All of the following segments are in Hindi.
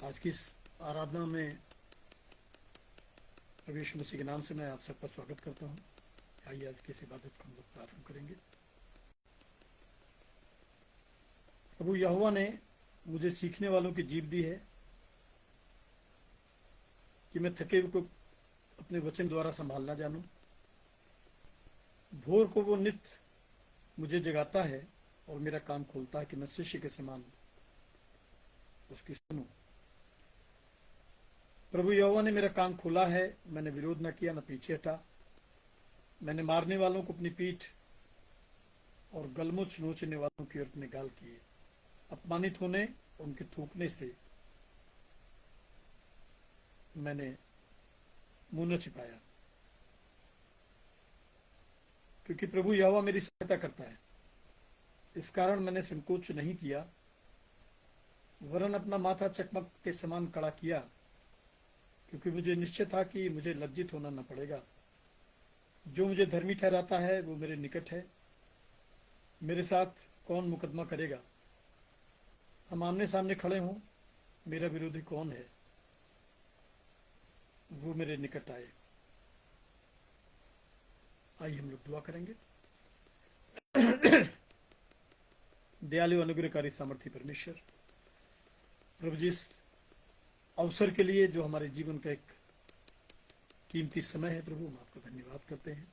आज की इस आराधना में प्रभु यीशु मसीह के नाम से मैं आप सबका स्वागत करता हूँ। आइए आज की इस इबादत को हम लोग प्रारंभ करेंगे। प्रभु यहोवा ने मुझे सीखने वालों की जीभ दी है कि मैं थके हुए को अपने वचन द्वारा संभालना जानूं। भोर को वो नित्य मुझे जगाता है और मेरा कान खोलता है कि मैं शिष्य के समान उसकी सुनूं। प्रभु यहोवा ने मेरा कान खोला है, मैंने विरोध न किया, न पीछे हटा। मैंने मारने वालों को अपनी पीठ और गलमुच नोचने वालों की ओर अपने गाल किए। अपमानित होने, उनके थूकने से मैंने मुंह न छिपाया, क्योंकि प्रभु यहोवा मेरी सहायता करता है। इस कारण मैंने संकोच नहीं किया, वरन अपना माथा चकमक के समान कड़ा किया, क्योंकि मुझे निश्चय था कि मुझे लज्जित होना न पड़ेगा। जो मुझे धर्मी ठहराता है वो मेरे निकट है। मेरे साथ कौन मुकदमा करेगा? हम आमने सामने खड़े हों, मेरा विरोधी कौन है? वो मेरे निकट आए। आइए हम लोग दुआ करेंगे। दयालु अनुग्रहकारी सामर्थी परमेश्वर, प्रभु जी, इस अवसर के लिए जो हमारे जीवन का एक कीमती समय है, प्रभु हम आपका धन्यवाद करते हैं।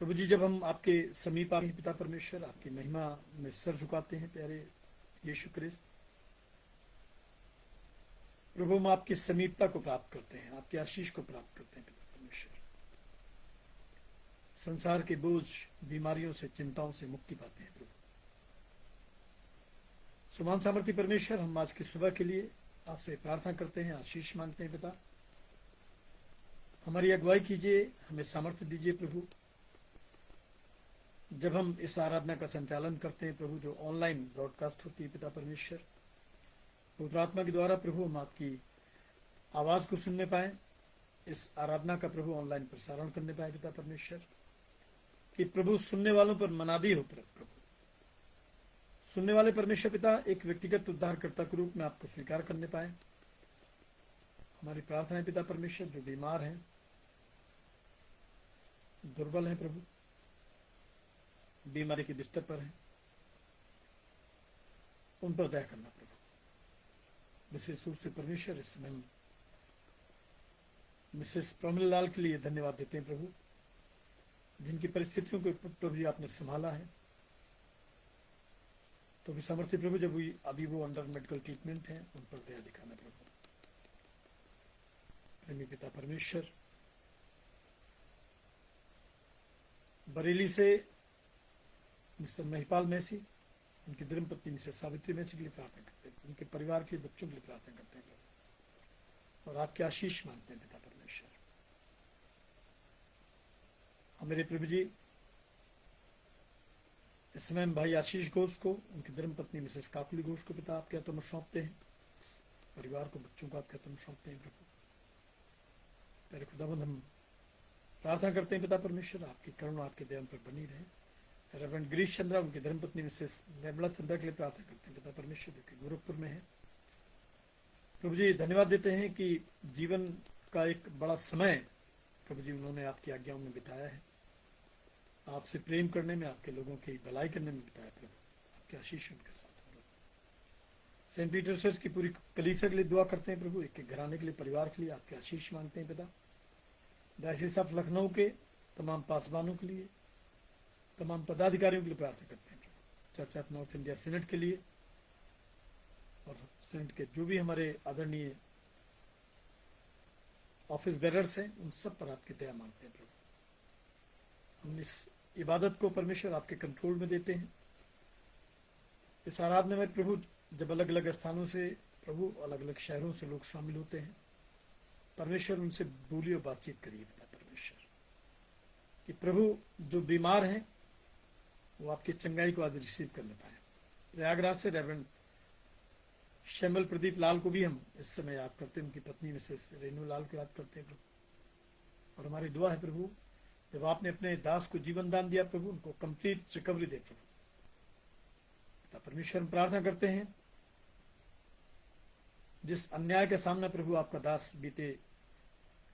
प्रभु जी, जब हम आपके समीप आते हैं पिता परमेश्वर, आपकी महिमा में सर झुकाते हैं प्यारे यीशु क्रिस्त, प्रभु हम आपकी समीपता को प्राप्त करते हैं, आपकी आशीष को प्राप्त करते हैं पिता परमेश्वर। संसार के बोझ, बीमारियों से, चिंताओं से मुक्ति पाते हैं प्रभु। सुमान सामर्थी परमेश्वर, हम आज की सुबह के लिए आपसे प्रार्थना करते हैं, आशीष मांगते हैं पिता। हमारी अगुवाई कीजिए, हमें सामर्थ्य दीजिए प्रभु। जब हम इस आराधना का संचालन करते हैं प्रभु, जो ऑनलाइन ब्रॉडकास्ट होती है पिता परमेश्वर, पवित्र आत्मा के द्वारा प्रभु हम आपकी आवाज को सुनने पाए, इस आराधना का प्रभु ऑनलाइन प्रसारण करने पाए पिता परमेश्वर, कि प्रभु सुनने वालों पर मनादी हो प्रभु। सुनने वाले परमेश्वर पिता एक व्यक्तिगत उद्धारकर्ता के रूप में आपको स्वीकार करने पाए। हमारी प्रार्थना है पिता परमेश्वर, जो बीमार हैं, दुर्बल हैं प्रभु, बीमारी के बिस्तर पर हैं, उन पर दया करना प्रभु। विशेष रूप से परमेश्वर, इस समय मिसेस प्रमिला लाल के लिए धन्यवाद देते हैं प्रभु, जिनकी परिस्थितियों को प्रभु जी आपने संभाला है। तो भी सामर्थ्य प्रभु, जब अभी वो अंडर मेडिकल ट्रीटमेंट है, उन पर दया दिखाना प्रभु। प्रेमी पिता परमेश्वर, बरेली से मिस्टर महिपाल मैसी, उनकी धर्मपत्नी मिसेस सावित्री मैसी के लिए प्रार्थना करते हैं, उनके परिवार के बच्चों के लिए प्रार्थना करते हैं प्रभु, और आपकी आशीष मांगते हैं पिता परमेश्वर। हमारे प्रभु जी, इस समय भाई आशीष घोष को, उनकी धर्मपत्नी मिसेस काकुली घोष को पिता आपके हाथों में सौंपते हैं, परिवार को, बच्चों को आपके हाथों में सौंपते हैं प्रभु। पहले खुदाबंद हम प्रार्थना करते हैं पिता परमेश्वर, आपकी करुणा आपके दया पर बनी रहे। रेवरेंड गिरीश चंद्रा, उनकी धर्मपत्नी मिसेस निर्मला चंद्रा के लिए प्रार्थना करते हैं पिता परमेश्वर, जो कि गोरखपुर में है प्रभु जी। धन्यवाद देते हैं कि जीवन का एक बड़ा समय प्रभु जी उन्होंने आपकी आज्ञाओं में बिताया है, आपसे प्रेम करने में, आपके लोगों की भलाई करने में बिताया प्रभु। आपकी आशीष उनके साथ हो। सेंट पीटर चर्च की पूरी कलीसिया के लिए दुआ करते हैं प्रभु, एक एक घराने के लिए, परिवार के लिए आपकी आशीष मांगते हैं पिता। डायसिस ऑफ लखनऊ के तमाम पासवानों के लिए, तमाम पदाधिकारियों के लिए प्रार्थना करते हैं प्रभु। Church of North India senate के लिए, और सीनेट के जो भी हमारे आदरणीय ऑफिस बेरर्स हैं, उन सब पर आपकी दया मांगते हैं प्रभु। हम इस इबादत को परमेश्वर आपके कंट्रोल में देते हैं। इस आराधना में प्रभु, जब अलग अलग स्थानों से प्रभु, अलग अलग शहरों से लोग शामिल होते हैं, परमेश्वर उनसे बोलिए और बातचीत करिए पिता परमेश्वर, कि प्रभु जो बीमार हैं वो आपकी चंगाई को आज रिसीव कर ले पाए। प्रयागराज से रेवरेंड श्यामल प्रदीप लाल को भी हम इस समय याद करते हैं, उनकी पत्नी मिसेस रेणु लाल को याद करते हैं प्रभु। और हमारी दुआ है प्रभु, जब आपने अपने दास को जीवन दान दिया प्रभु, उनको कंप्लीट रिकवरी दे प्रभु। परमेश्वर हम प्रार्थना करते हैं जिस अन्याय के सामने प्रभु आपका दास बीते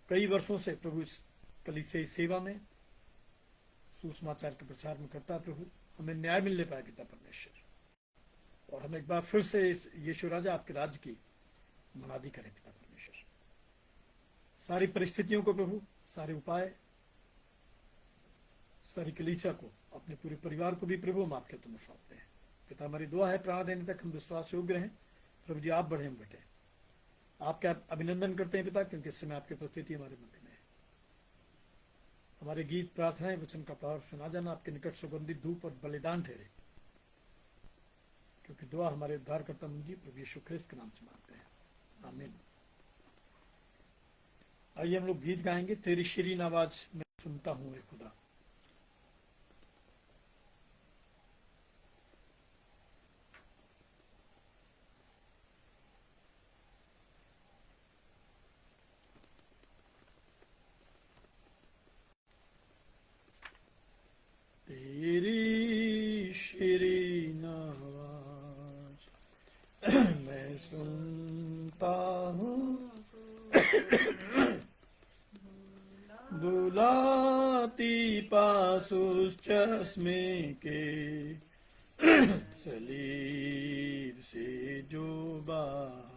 कई वर्षों से प्रभु इस कलीसियाई सेवा में सुसमाचार के प्रचार में करता है, प्रभु हमें न्याय मिलने पाए पिता परमेश्वर, और हम एक बार फिर से इस यीशु राजा आपके राज्य की मनादी करें पिता परमेश्वर। सारी परिस्थितियों को प्रभु, सारे उपाय, सारी कलीसिया को, अपने पूरे परिवार को भी प्रभु हम आपके तुम सौंपते हैं पिता। हमारी दुआ है प्राण देने तक हम विश्वास योग्य रहें प्रभु जी, आप बढ़े हम घटे। आपका अभिनंदन करते हैं पिता, क्योंकि इस समय आपकी उपस्थिति हमारे मध्य में है। हमारे गीत, प्रार्थनाएं, वचन का पावर सुना जाना आपके निकट सुगंधित धूप और बलिदान ठहरे, क्योंकि दुआ हमारे उद्धारकर्ता मुंजी प्रभु यीशु ख्रिस्त के नाम से मांगते हैं, आमीन। आइए हम लोग गीत गाएंगे। तेरी शीरीन आवाज मैं सुनता हूं ए खुदा। तेरी शीरीन आवाज मैं सुनता हूँ, बुलाती पास उस चश्मे के सलीब से जो बाहर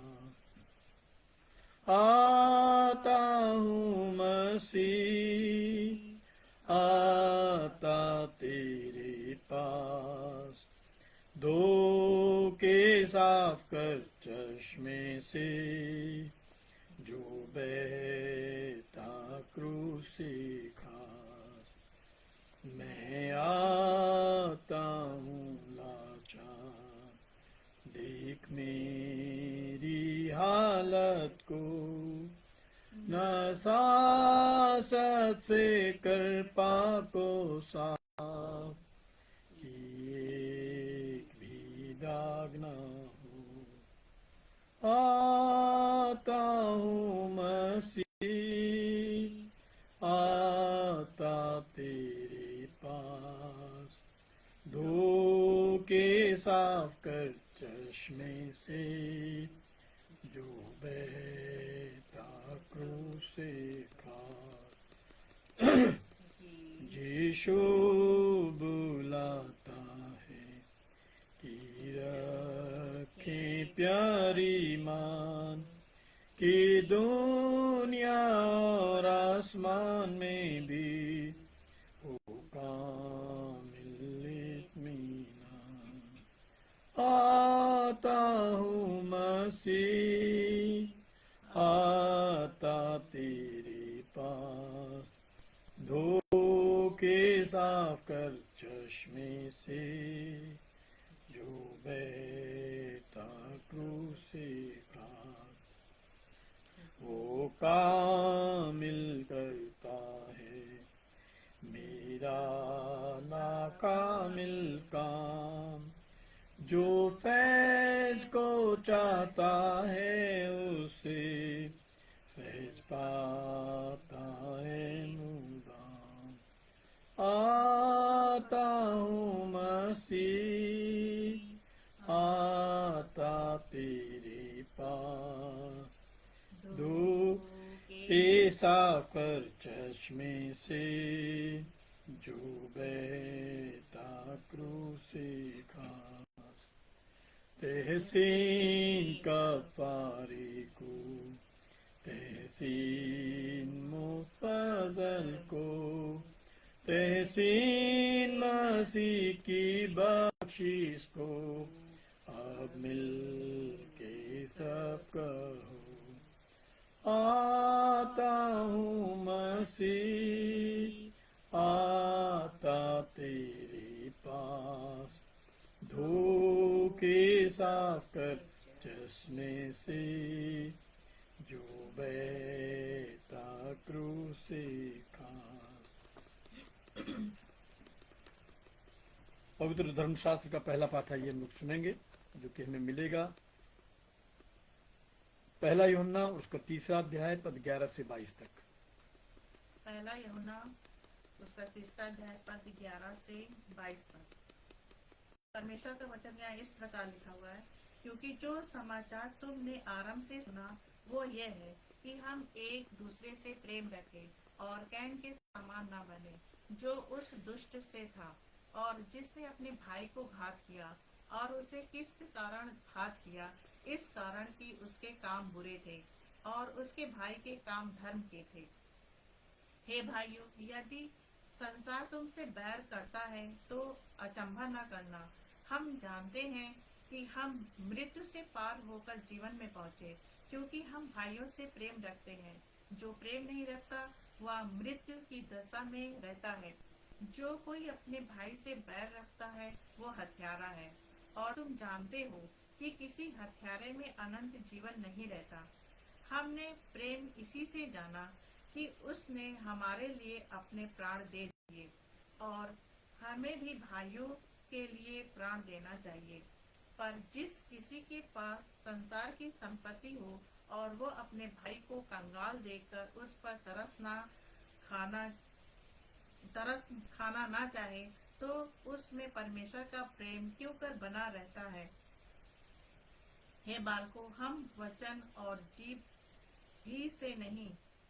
आता हूँ मसीह, आता तेरे पास, धो के साफ कर चश्मे से जो बहता क्रूस से खास। मैं आता हूँ लाचार, देख मेरी हालत को, न सासत से कर पाको साफ, एक भी दाग न हो। आता हूँ मसीह, आता तेरे पास, धो के साफ कर चश्मे से जो बहता क्रूस से खास। यीशु बुलाता है कि रखे प्यारी मान, कि दुनिया और आसमान में भी हो कामिल इत्मीनान। आता हूँ मसीह, आता तेरे पास, धो के साफ कर चश्मे से जो बहता क्रूस से खास। वो कामिल करता है मेरा नाकामिल काम, जो फैज को चाहता है उसे फैज पाता है मुदाम। आता हूँ मसीह, आता तेरे पास, धो के साफ कर चश्मे से जो बहता क्रूस से खास। तहसीन कफ़ारे को, तहसीन मुफज़ल को, तहसीन मसीह की बख्शिश को, अब मिल के सब कहो। आता हूँ मसीह, आता तेरे पास, धो के साफ कर चश्मे से जो बहता क्रूस से खास। पवित्र धर्मशास्त्र का पहला पाठ है, ये हम लोग सुनेंगे, जो कि हमें मिलेगा पहला यूहन्ना उसका 3रा अध्याय पद 11 से 22 तक। पहला यूहन्ना उसका 3रा अध्याय पद 11 से 22 तक। परमेश्वर का वचन यहाँ इस प्रकार लिखा हुआ है, क्योंकि जो समाचार तुमने आरंभ से सुना वो यह है कि हम एक दूसरे से प्रेम रखें और कैन के समान न बने, जो उस दुष्ट से था और जिसने अपने भाई को घात किया। और उसे किस कारण घात किया? इस कारण कि उसके काम बुरे थे और उसके भाई के काम धर्म के थे। हे भाइयों, यदि संसार तुमसे बैर करता है तो अचंभा न करना। हम जानते हैं कि हम मृत्यु से पार होकर जीवन में पहुँचे, क्योंकि हम भाइयों से प्रेम रखते हैं। जो प्रेम नहीं रखता वह मृत्यु की दशा में रहता है। जो कोई अपने भाई से बैर रखता है वो हत्यारा है, और तुम जानते हो कि किसी हत्यारे में अनंत जीवन नहीं रहता। हमने प्रेम इसी से जाना कि उसने हमारे लिए अपने प्राण दे दिए, और हमें भी भाइयों के लिए प्राण देना चाहिए। पर जिस किसी के पास संसार की संपत्ति हो और वो अपने भाई को कंगाल देखकर उस पर तरस खाना ना चाहे, तो उसमें परमेश्वर का प्रेम क्यों कर बना रहता है। हे बालकों, हम वचन और जीव ही से नहीं,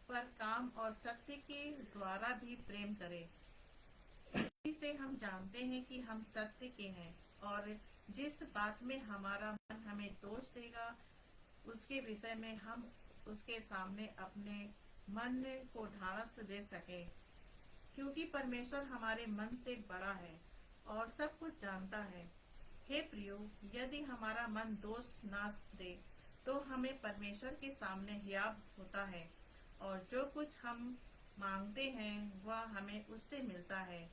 पर काम और सत्य के द्वारा भी प्रेम करें। इसी से हम जानते हैं कि हम सत्य के हैं, और जिस बात में हमारा मन हमें दोष देगा उसके विषय में हम उसके सामने अपने मन को ढाढ़स दे सके, क्योंकि परमेश्वर हमारे मन से बड़ा है और सब कुछ जानता है। हे प्रियो, यदि हमारा मन दोष ना दे तो हमें परमेश्वर के सामने हियाव होता है, और जो कुछ हम मांगते हैं वह हमें उससे मिलता है,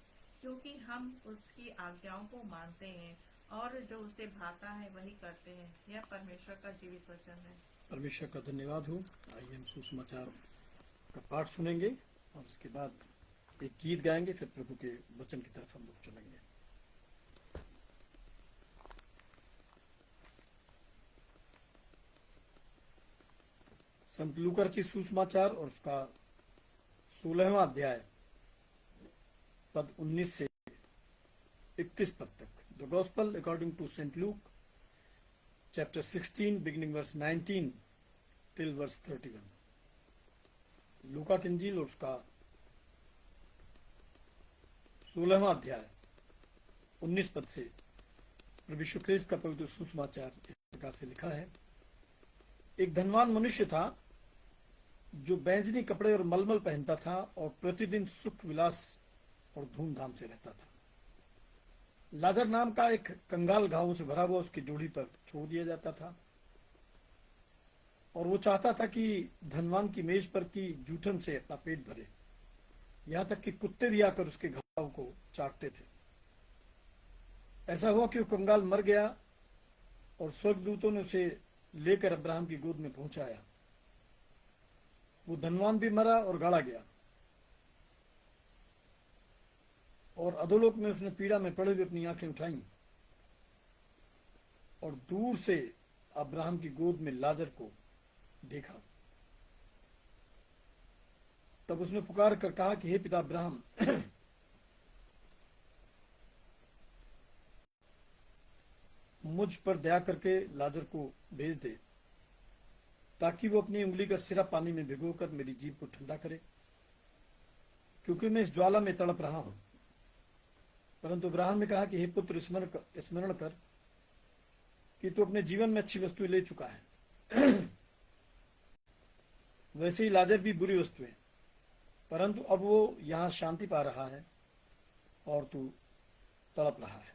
क्योंकि हम उसकी आज्ञाओं को मानते हैं और जो उसे भाता है वही करते हैं। यह परमेश्वर का जीवित वचन है। परमेश्वर का धन्यवाद हो। आइए हम सुसमाचार का पाठ सुनेंगे और उसके बाद एक गीत गाएंगे, फिर प्रभु के वचन की तरफ हम लोग चलेंगे। संत लूका रचित सुसमाचार और उसका 16वां अध्याय पद 19 से 31 पद तक। The gospel according to saint Luke chapter 16 beginning verse 19 till verse 31। लूका की इंजील और उसका 16वां अध्याय 19 पद से प्रभु यीशु ख्रीस्त का पवित्र सुसमाचार इस प्रकार से लिखा है। एक धनवान मनुष्य था जो बैंजनी कपड़े और मलमल पहनता था और प्रतिदिन सुख विलास और धूमधाम से रहता था। लाजर नाम का एक कंगाल घावों से भरा हुआ उसकी ड्योढ़ी पर छोड़ दिया जाता था, और वो चाहता था कि धनवान की मेज पर की जूठन से अपना पेट भरे, यहां तक कि कुत्ते भी आकर उसके घाव को चाटते थे। ऐसा हुआ कि वो कंगाल मर गया और स्वर्गदूतों ने उसे लेकर अब्राहम की गोद में पहुंचाया। वो धनवान भी मरा और गाड़ा गया, और अधोलोक में उसने पीड़ा में पड़े हुए अपनी आंखें उठाई और दूर से अब्राहम की गोद में लाजर को देखा। तब उसने पुकार कर कहा कि हे पिता अब्राहम, मुझ पर दया करके लाजर को भेज दे, ताकि वो अपनी उंगली का सिरा पानी में भिगोकर मेरी जीभ को ठंडा करे, क्योंकि मैं इस ज्वाला में तड़प रहा हूं। परंतु अब्राहम ने कहा कि हे पुत्र, स्मरण कर कि तू अपने जीवन में अच्छी वस्तुएं ले चुका है, वैसे ही लाजर भी बुरी वस्तुएं, परंतु अब वो यहां शांति पा रहा है और तू तड़प रहा है।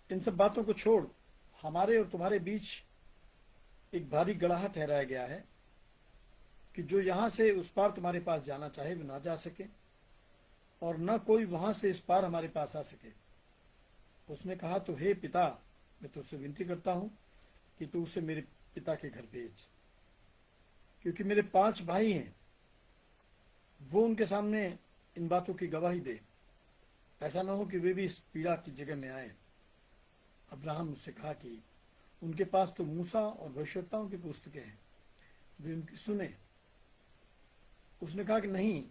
इन सब बातों को छोड़, हमारे और तुम्हारे बीच एक भारी गड़ाहा ठहराया गया है कि जो यहां से उस पार तुम्हारे पास जाना चाहे वो ना जा सके, और न कोई वहां से इस पार हमारे पास आ सके। उसने कहा, तो हे पिता, मैं तुझसे विनती करता हूं कि तू उसे मेरे पिता के घर भेज, क्योंकि मेरे 5 भाई हैं। वो उनके सामने इन बातों की गवाही दे, ऐसा न हो कि वे भी इस पीड़ा की जगह में आए। अब्राहम उससे कहा कि उनके पास तो मूसा और भविष्यवक्ताओं की पुस्तकें हैं, वे उनकी सुने। उसने कहा कि नहीं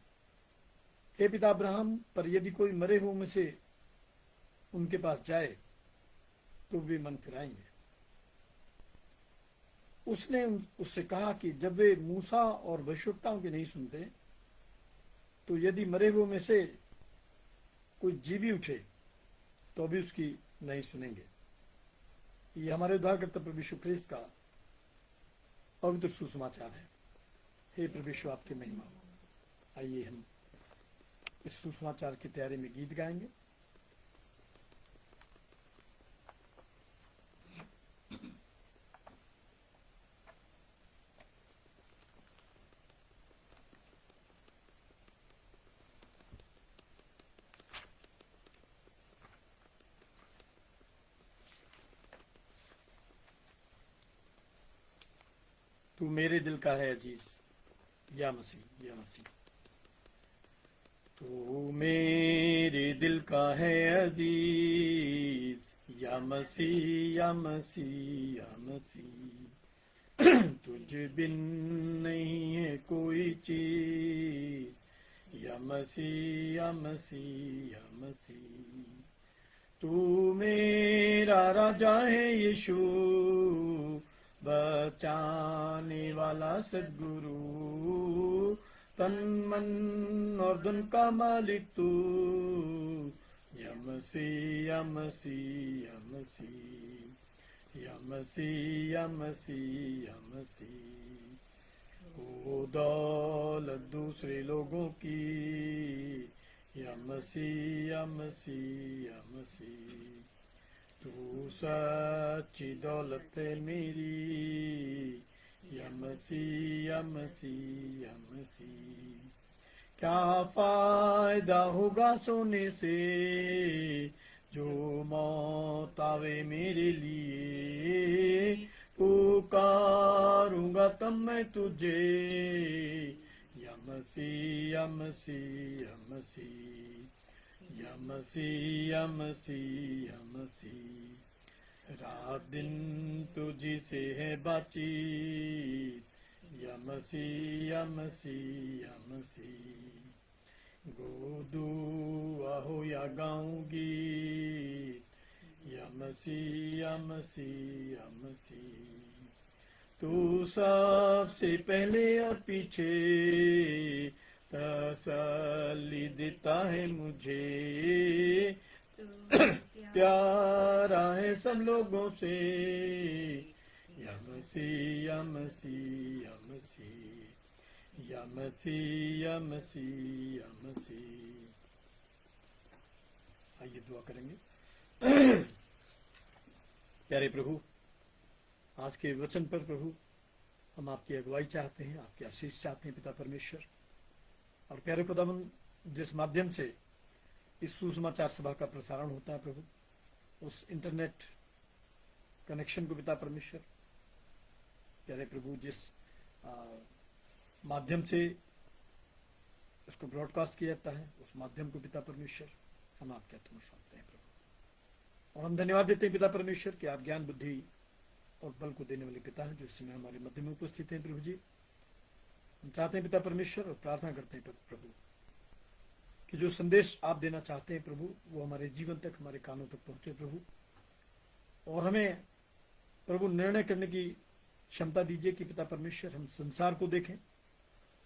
हे पिता अब्राहम, पर यदि कोई मरे हुए में से उनके पास जाए तो वे मन फिराएंगे। उसने उससे कहा कि जब वे मूसा और भविष्यवक्ताओं की नहीं सुनते, तो यदि मरे हुए में से कोई जीवी उठे तो भी उसकी नहीं सुनेंगे। ये हमारे उद्धारकर्ता प्रभु यीशु ख्रीस्त का पवित्र सुसमाचार है। हे प्रभु यीशु, आपकी महिमा हो। आइए हम इस सुसमाचार की तैयारी में गीत गाएंगे। तू मेरे दिल का है अजीज, या मसीह, या मसीह। तू मेरे दिल का है अजीज, या मसीह, या मसीह, या मसीह। तुझ बिन नहीं है कोई चीज, या मसीह, या मसीह, या मसीह। तू मेरा राजा है यीशु, बचाने वाला सद्गुरु, तन मन और धन का मालिक तू, या मसीह, या मसीह, या मसीह, या मसीह, या मसीह, या मसीह। ओ दौलत दूसरे लोगों की, या मसीह, या मसीह, या मसीह। तू सच्ची दौलत है मेरी, या मसीह, या मसीह, या मसीह। क्या फायदा होगा सोने से, जो मौत आवे मेरे लिए। पुकारूंगा तब मैं तुझे, या मसीह, या मसीह, या मसीह, या मसीह, या मसीह, या मसीह। रात दिन तुझी से है बातचीत, या मसीह, या मसीह, या मसीह। गो दुआ हो या गाऊं गीत, या मसीह, या मसीह, या मसीह। तू सबसे पहले और पीछे तसल्ली देता है मुझे। प्यारा है सब लोगों से, या मसीह, या मसीह, या मसीह, या मसीह, या मसीह, या मसीह। आइए दुआ करेंगे। प्यारे प्रभु, आज के वचन पर प्रभु हम आपकी अगुवाई चाहते हैं, आपकी आशीष चाहते हैं पिता परमेश्वर। और प्यारे खुदावन, जिस माध्यम से इस सुसमाचार सभा का प्रसारण होता है प्रभु, उस इंटरनेट कनेक्शन को पिता परमेश्वर, प्यारे प्रभु, जिस माध्यम से इसको ब्रॉडकास्ट किया जाता है, उस माध्यम को पिता परमेश्वर हम आपके हाथों में सौंपते हैं प्रभु। और हम धन्यवाद देते हैं पिता परमेश्वर कि आप ज्ञान, बुद्धि और बल को देने वाले पिता हैं, जो इस समय हमारे मध्य में उपस्थित हैं प्रभु जी। हम चाहते हैं पिता परमेश्वर और प्रार्थना करते हैं प्रभु कि जो संदेश आप देना चाहते हैं प्रभु, वो हमारे जीवन तक, हमारे कानों तक पहुंचे प्रभु। और हमें प्रभु निर्णय करने की क्षमता दीजिए कि पिता परमेश्वर हम संसार को देखें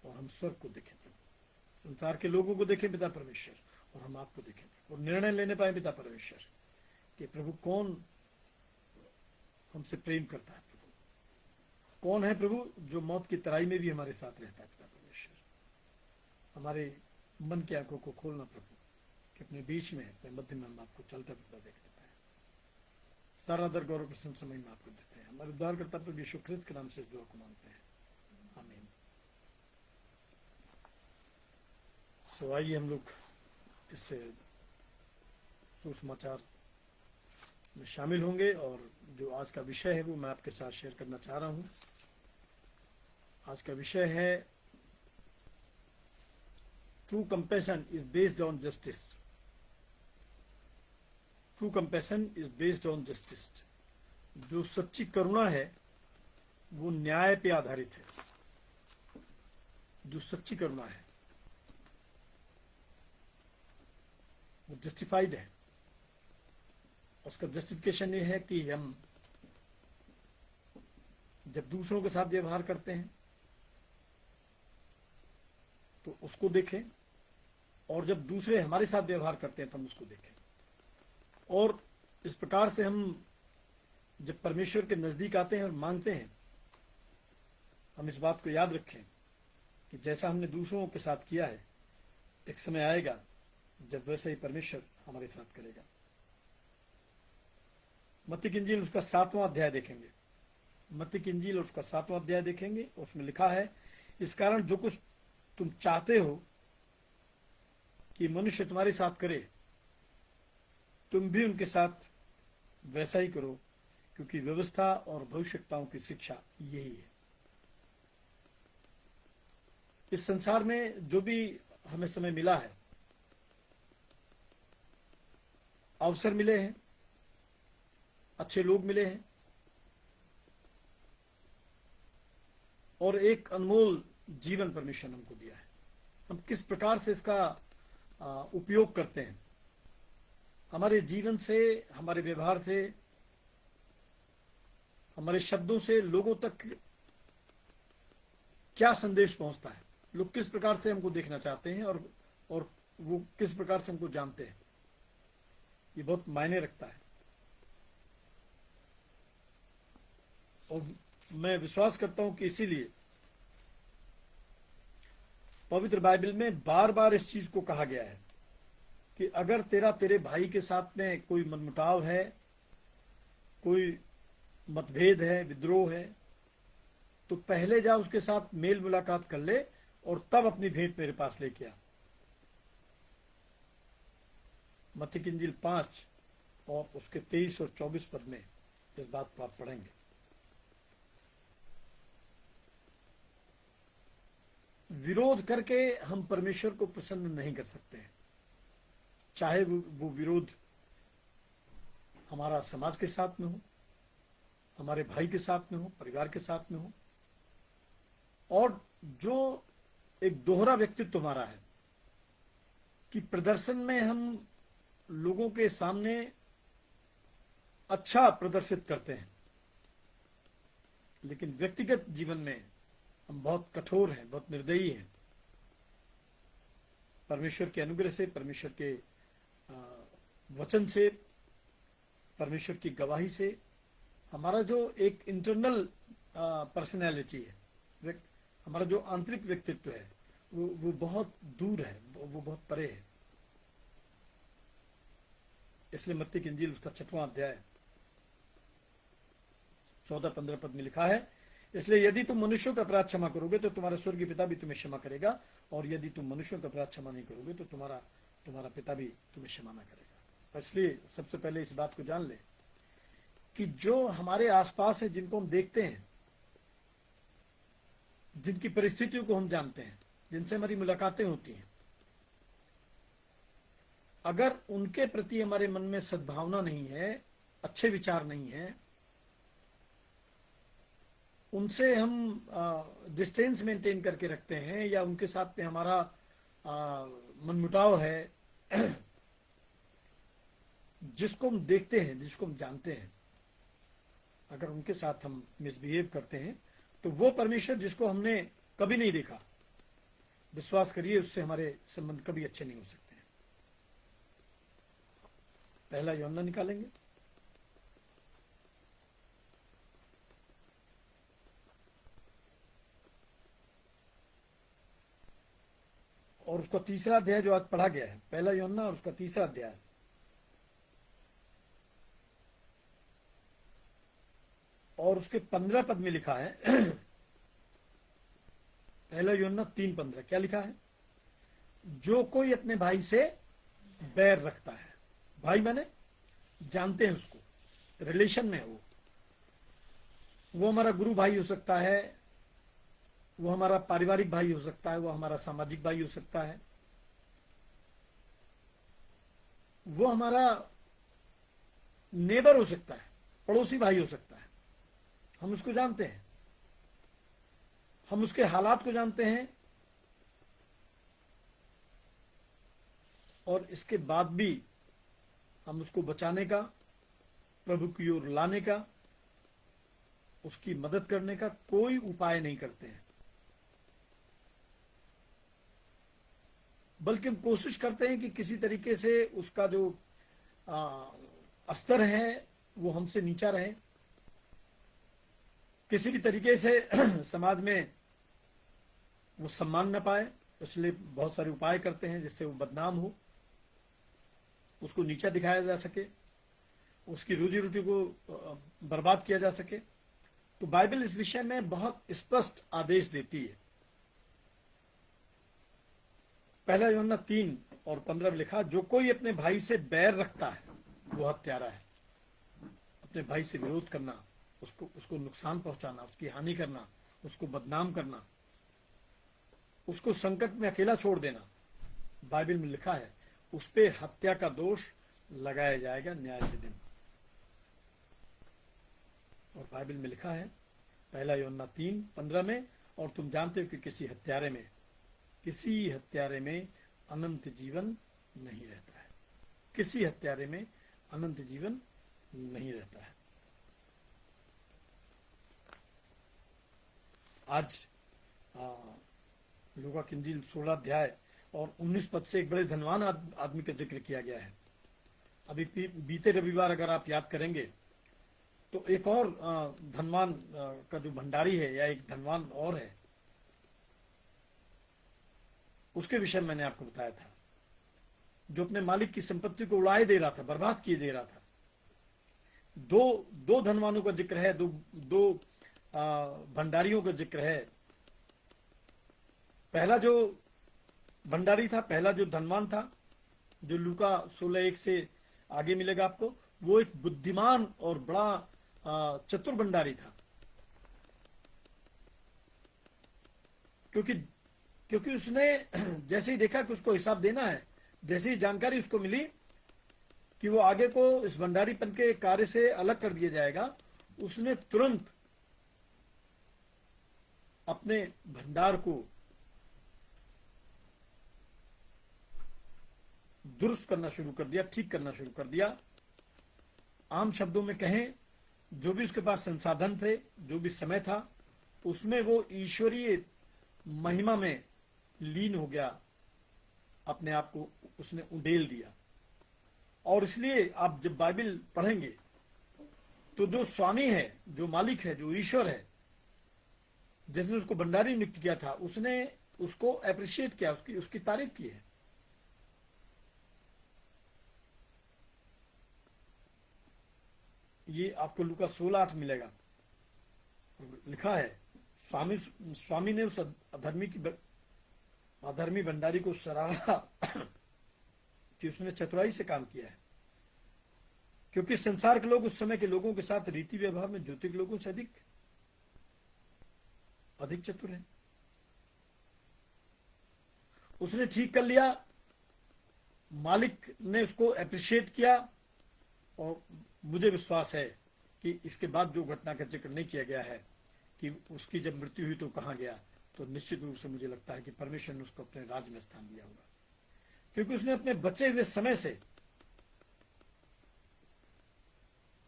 और हम स्वर्ग को देखें प्रभु। संसार के लोगों को देखें पिता परमेश्वर, और हम आपको देखें और निर्णय लेने पाए पिता परमेश्वर कि प्रभु कौन हमसे प्रेम करता है प्रभु, कौन है प्रभु जो मौत की तराई में भी हमारे साथ रहता है पिता परमेश्वर। हमारे मन की आंखों को खोलना प्रभु कि अपने बीच में, अपने मध्य में हम आपको चलता फिरता देख लेते हैं। सारा दर गौरव प्रशंसा में आपको देते हैं। हमारे उद्धारकर्ता प्रभु यीशु ख्रीस्त के नाम से इस दुआ को मांगते हैं, आमीन। सो आइए हम लोग इस सुसमाचार में शामिल होंगे, और जो आज का विषय है वो मैं आपके साथ शेयर करना चाह रहा हूं। आज का विषय है true compassion is based on justice. True compassion is based on justice. जो सच्ची करुणा है वो न्याय पे आधारित है। जो सच्ची करुणा है वो जस्टिफाइड है। उसका जस्टिफिकेशन ये है कि हम जब दूसरों के साथ व्यवहार करते हैं तो उसको देखें, और जब दूसरे हमारे साथ व्यवहार करते हैं तो हम उसको देखें। और इस प्रकार से हम जब परमेश्वर के नजदीक आते हैं और मांगते हैं, हम इस बात को याद रखें कि जैसा हमने दूसरों के साथ किया है, एक समय आएगा जब वैसे ही परमेश्वर हमारे साथ करेगा। मत्ती की इंजील उसका 7वां अध्याय देखेंगे। मत्ती की इंजील उसका 7वां अध्याय देखेंगे, उसमें लिखा है, इस कारण जो कुछ तुम चाहते हो कि मनुष्य तुम्हारे साथ करे, तुम भी उनके साथ वैसा ही करो, क्योंकि व्यवस्था और भविष्यवक्ताओं की शिक्षा यही है। इस संसार में जो भी हमें समय मिला है, अवसर मिले हैं, अच्छे लोग मिले हैं, और एक अनमोल जीवन परमेश्वर ने हमको दिया है। हम किस प्रकार से इसका उपयोग करते हैं, हमारे जीवन से, हमारे व्यवहार से, हमारे शब्दों से लोगों तक क्या संदेश पहुंचता है, लोग किस प्रकार से हमको देखना चाहते हैं, और वो किस प्रकार से हमको जानते हैं, ये बहुत मायने रखता है। और मैं विश्वास करता हूं कि इसीलिए पवित्र बाइबल में बार बार इस चीज को कहा गया है कि अगर तेरे भाई के साथ में कोई मनमुटाव है, कोई मतभेद है, विद्रोह है, तो पहले जा उसके साथ मेल मुलाकात कर ले और तब अपनी भेंट मेरे पास लेके आ। मत्ती की इंजील 5 और उसके 23 और 24 पद में इस बात को आप पढ़ेंगे। विरोध करके हम परमेश्वर को प्रसन्न नहीं कर सकते हैं, चाहे वो विरोध हमारा समाज के साथ में हो, हमारे भाई के साथ में हो, परिवार के साथ में हो, और जो एक दोहरा व्यक्तित्व हमारा है कि प्रदर्शन में हम लोगों के सामने अच्छा प्रदर्शित करते हैं, लेकिन व्यक्तिगत जीवन में हम बहुत कठोर हैं, बहुत निर्दयी हैं। परमेश्वर के अनुग्रह से, परमेश्वर के वचन से, परमेश्वर की गवाही से हमारा जो एक इंटरनल पर्सनैलिटी है, हमारा जो आंतरिक व्यक्तित्व है, वो बहुत दूर है, वो बहुत परे है। इसलिए मत्ती की इंजील उसका 6वां अध्याय 14-15 पद में लिखा है, इसलिए यदि तुम मनुष्यों का अपराध क्षमा करोगे तो तुम्हारा स्वर्गीय पिता भी तुम्हें क्षमा करेगा, और यदि तुम मनुष्यों का अपराध क्षमा नहीं करोगे तो तुम्हारा पिता भी तुम्हें क्षमा ना करेगा। इसलिए सबसे पहले इस बात को जान ले कि जो हमारे आसपास है, जिनको हम देखते हैं, जिनकी परिस्थितियों को हम जानते हैं, जिनसे हमारी मुलाकातें होती हैं, अगर उनके प्रति हमारे मन में सद्भावना नहीं है, अच्छे विचार नहीं है, उनसे हम डिस्टेंस मेंटेन करके रखते हैं, या उनके साथ में हमारा मनमुटाव है, जिसको हम देखते हैं, जिसको हम जानते हैं, अगर उनके साथ हम मिसबिहेव करते हैं, तो वो परमेश्वर जिसको हमने कभी नहीं देखा, विश्वास करिए उससे हमारे संबंध कभी अच्छे नहीं हो सकते हैं। पहला यूहन्ना निकालेंगे, और उसका 3रा अध्याय जो आज पढ़ा गया है, पहला यूहन्ना और उसका 3रा अध्याय, और उसके 15 पद में लिखा है, पहला यूहन्ना 3:15 क्या लिखा है? जो कोई अपने भाई से बैर रखता है, भाई माने जानते हैं उसको, रिलेशन में हो, वो हमारा गुरु भाई हो सकता है, वो हमारा पारिवारिक भाई हो सकता है, वो हमारा सामाजिक भाई हो सकता है, वो हमारा नेबर हो सकता है, पड़ोसी भाई हो सकता है। हम उसको जानते हैं, हम उसके हालात को जानते हैं, और इसके बाद भी हम उसको बचाने का, प्रभु की ओर लाने का उसकी मदद करने का कोई उपाय नहीं करते हैं, बल्कि हम कोशिश करते हैं कि किसी तरीके से उसका जो स्तर है वो हमसे नीचा रहे, किसी भी तरीके से समाज में वो सम्मान न पाए, इसलिए बहुत सारे उपाय करते हैं जिससे वो बदनाम हो, उसको नीचा दिखाया जा सके, उसकी रोजी रोटी को बर्बाद किया जा सके। तो बाइबल इस विषय में बहुत स्पष्ट आदेश देती है। पहला यूहन्ना 3:15 में लिखा, जो कोई अपने भाई से बैर रखता है वो हत्यारा है। अपने भाई से विरोध करना, उसको नुकसान पहुंचाना, उसकी हानि करना, उसको बदनाम करना, उसको संकट में अकेला छोड़ देना, बाइबल में लिखा है उस पे हत्या का दोष लगाया जाएगा न्याय के दिन। और बाइबल में लिखा है पहला यूहन्ना 3:15 में, और तुम जानते हो कि किसी हत्यारे में अनंत जीवन नहीं रहता है। किसी हत्यारे में अनंत जीवन नहीं रहता है। आज लूका की इंजील 16 अध्याय और 19 पद से एक बड़े धनवान आदमी का जिक्र किया गया है। अभी बीते रविवार अगर आप याद करेंगे तो एक और धनवान का जो भंडारी है, या एक धनवान और है, उसके विषय में मैंने आपको बताया था, जो अपने मालिक की संपत्ति को उड़ाए दे रहा था, बर्बाद किए दे रहा था। दो धनवानों का जिक्र है, दो भंडारियों का जिक्र है। पहला जो भंडारी था, पहला जो धनवान था, जो लूका 16:1 से आगे मिलेगा आपको, वो एक बुद्धिमान और बड़ा चतुर भंडारी था, क्योंकि उसने जैसे ही देखा कि उसको हिसाब देना है, जैसे ही जानकारी उसको मिली कि वो आगे को इस भंडारीपन के कार्य से अलग कर दिया जाएगा, उसने तुरंत अपने भंडार को दुरुस्त करना शुरू कर दिया, ठीक करना शुरू कर दिया। आम शब्दों में कहें, जो भी उसके पास संसाधन थे, जो भी समय था, उसमें वो ईश्वरीय महिमा में लीन हो गया, अपने आप को उसने उंडेल दिया। और इसलिए आप जब बाइबल पढ़ेंगे तो जो स्वामी है, जो मालिक है, जो ईश्वर है, जिसने उसको भंडारी नियुक्त किया था, उसने उसको अप्रिशिएट किया, उसकी तारीफ की है। ये आपको लूका 16:8 मिलेगा, लिखा है स्वामी ने उस अधर्मी भंडारी को सराहा कि उसने चतुराई से काम किया है, क्योंकि संसार के लोग उस समय के लोगों के साथ रीति व्यवहार में ज्योति के लोगों से अधिक चतुर हैं। उसने ठीक कर लिया, मालिक ने उसको अप्रिशिएट किया, और मुझे विश्वास है कि इसके बाद जो घटना का जिक्र नहीं किया गया है कि उसकी जब मृत्यु हुई तो कहां गया, तो निश्चित रूप से मुझे लगता है कि परमेश्वर ने उसको अपने राज्य में स्थान दिया होगा, क्योंकि उसने अपने बचे हुए समय से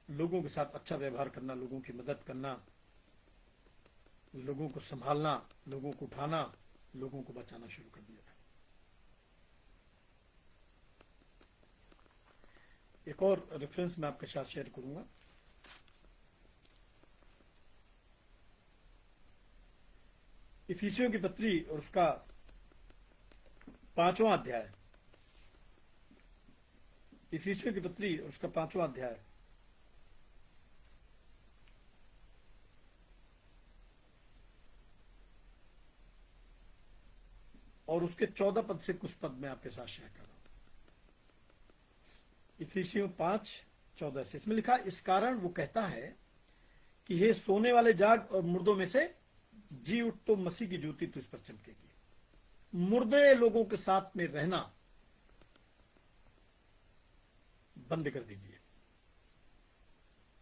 लोगों के साथ अच्छा व्यवहार करना, लोगों की मदद करना, लोगों को संभालना, लोगों को उठाना, लोगों को बचाना शुरू कर दिया था। एक और रेफरेंस मैं आपके साथ शेयर करूंगा। इफिसियों की पत्री और उसका 5वां अध्याय, इफिसियों की पत्री और उसका 5वां अध्याय और उसके 14 पद से कुछ पद में आपके साथ शेयर कर रहा हूं। इफिसियों 5:14 से इसमें लिखा, इस कारण वो कहता है कि हे सोने वाले जाग और मुर्दों में से जी उठ, तो मसीह की ज्योति तुझ पर चमकेगी। मुर्दे लोगों के साथ में रहना बंद कर दीजिए,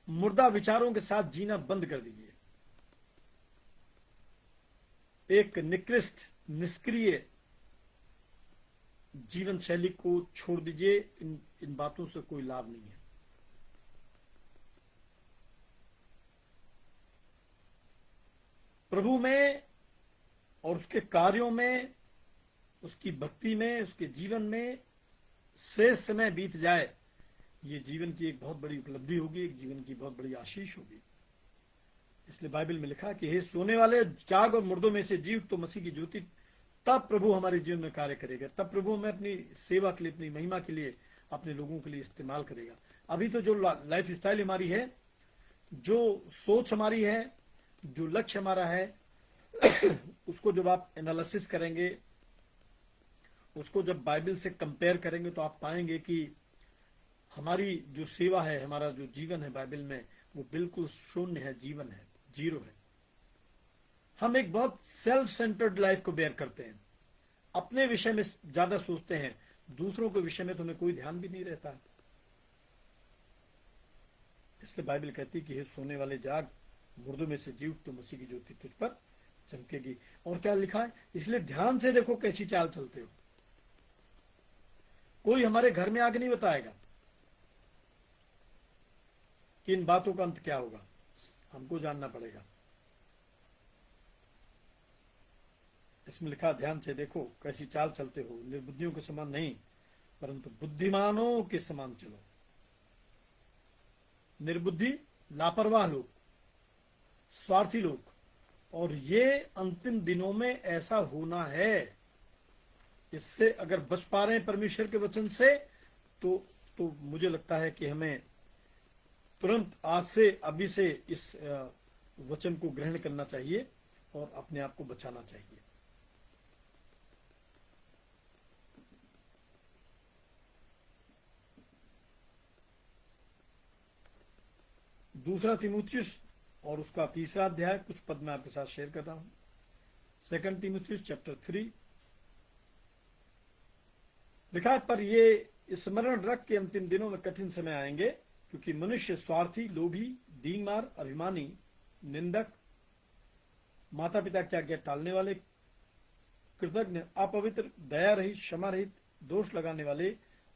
मुर्दा विचारों के साथ जीना बंद कर दीजिए, एक निकृष्ट निष्क्रिय जीवन शैली को छोड़ दीजिए। इन बातों से कोई लाभ नहीं है। प्रभु में और उसके कार्यों में, उसकी भक्ति में, उसके जीवन में शेष समय बीत जाए, ये जीवन की एक बहुत बड़ी उपलब्धि होगी, एक जीवन की बहुत बड़ी आशीष होगी। इसलिए बाइबल में लिखा कि हे सोने वाले, जाग और मुर्दों में से जीव तो मसीह की ज्योति, तब प्रभु हमारे जीवन में कार्य करेगा, तब प्रभु हमें अपनी सेवा के लिए, अपनी महिमा के लिए, अपने लोगों के लिए इस्तेमाल करेगा। अभी तो जो लाइफ स्टाइल हमारी है, जो सोच हमारी है, जो लक्ष्य हमारा है, उसको जब आप एनालिसिस करेंगे, उसको जब बाइबल से कंपेयर करेंगे, तो आप पाएंगे कि हमारी जो सेवा है, हमारा जो जीवन है बाइबल में, वो बिल्कुल शून्य है, जीवन है, जीरो है। हम एक बहुत सेल्फ सेंटर्ड लाइफ को बेयर करते हैं, अपने विषय में ज्यादा सोचते हैं, दूसरों के विषय में तो हमें कोई ध्यान भी नहीं रहता। इसलिए बाइबल कहती है कि हे सोने वाले, जाग, मुर्दों में से जीव तो मसीह की ज्योति तुझ पर चमकेगी। और क्या लिखा है? इसलिए ध्यान से देखो कैसी चाल चलते हो। कोई हमारे घर में आके नहीं बताएगा कि इन बातों का अंत क्या होगा, हमको जानना पड़ेगा। इसमें लिखा, ध्यान से देखो कैसी चाल चलते हो, निर्बुद्धियों के समान नहीं परंतु बुद्धिमानों के समान चलो। निर्बुद्धि, लापरवाह लोग, स्वार्थी लोग, और ये अंतिम दिनों में ऐसा होना है। इससे अगर बच पा रहे हैं परमेश्वर के वचन से, तो मुझे लगता है कि हमें तुरंत आज से, अभी से इस वचन को ग्रहण करना चाहिए और अपने आप को बचाना चाहिए। दूसरा तीमुथियुस और उसका तीसरा अध्याय, कुछ पद मैं आपके साथ शेयर कर रहा हूं। 2 तीमुथियुस चैप्टर 3 लिखा है, पर ये स्मरण रख के अंतिम दिनों में कठिन समय आएंगे, क्योंकि मनुष्य स्वार्थी, लोभी, दीनमार, अभिमानी, निंदक, माता पिता की आज्ञा टालने वाले, कृतज्ञ, अपवित्र, दया रहित, क्षमा रहित, दोष लगाने वाले,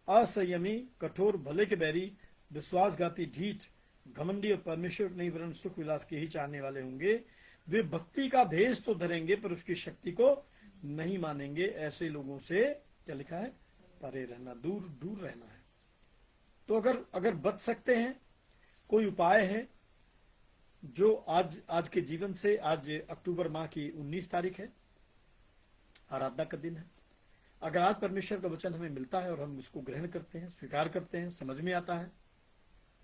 असंयमी, कठोर, भले के बैरी, विश्वासघाती, ढीठ, घमंडी और परमेश्वर नहीं वरन सुख विलास के ही चाहने वाले होंगे। वे भक्ति का भेष तो धरेंगे पर उसकी शक्ति को नहीं मानेंगे। ऐसे लोगों से क्या लिखा है? परे रहना, दूर दूर रहना है। तो अगर बच सकते हैं, कोई उपाय है जो आज के जीवन से, आज अक्टूबर माह की 19 तारीख है, आराधना का दिन है। अगर आज परमेश्वर का वचन हमें मिलता है और हम उसको ग्रहण करते हैं, स्वीकार करते हैं, समझ में आता है,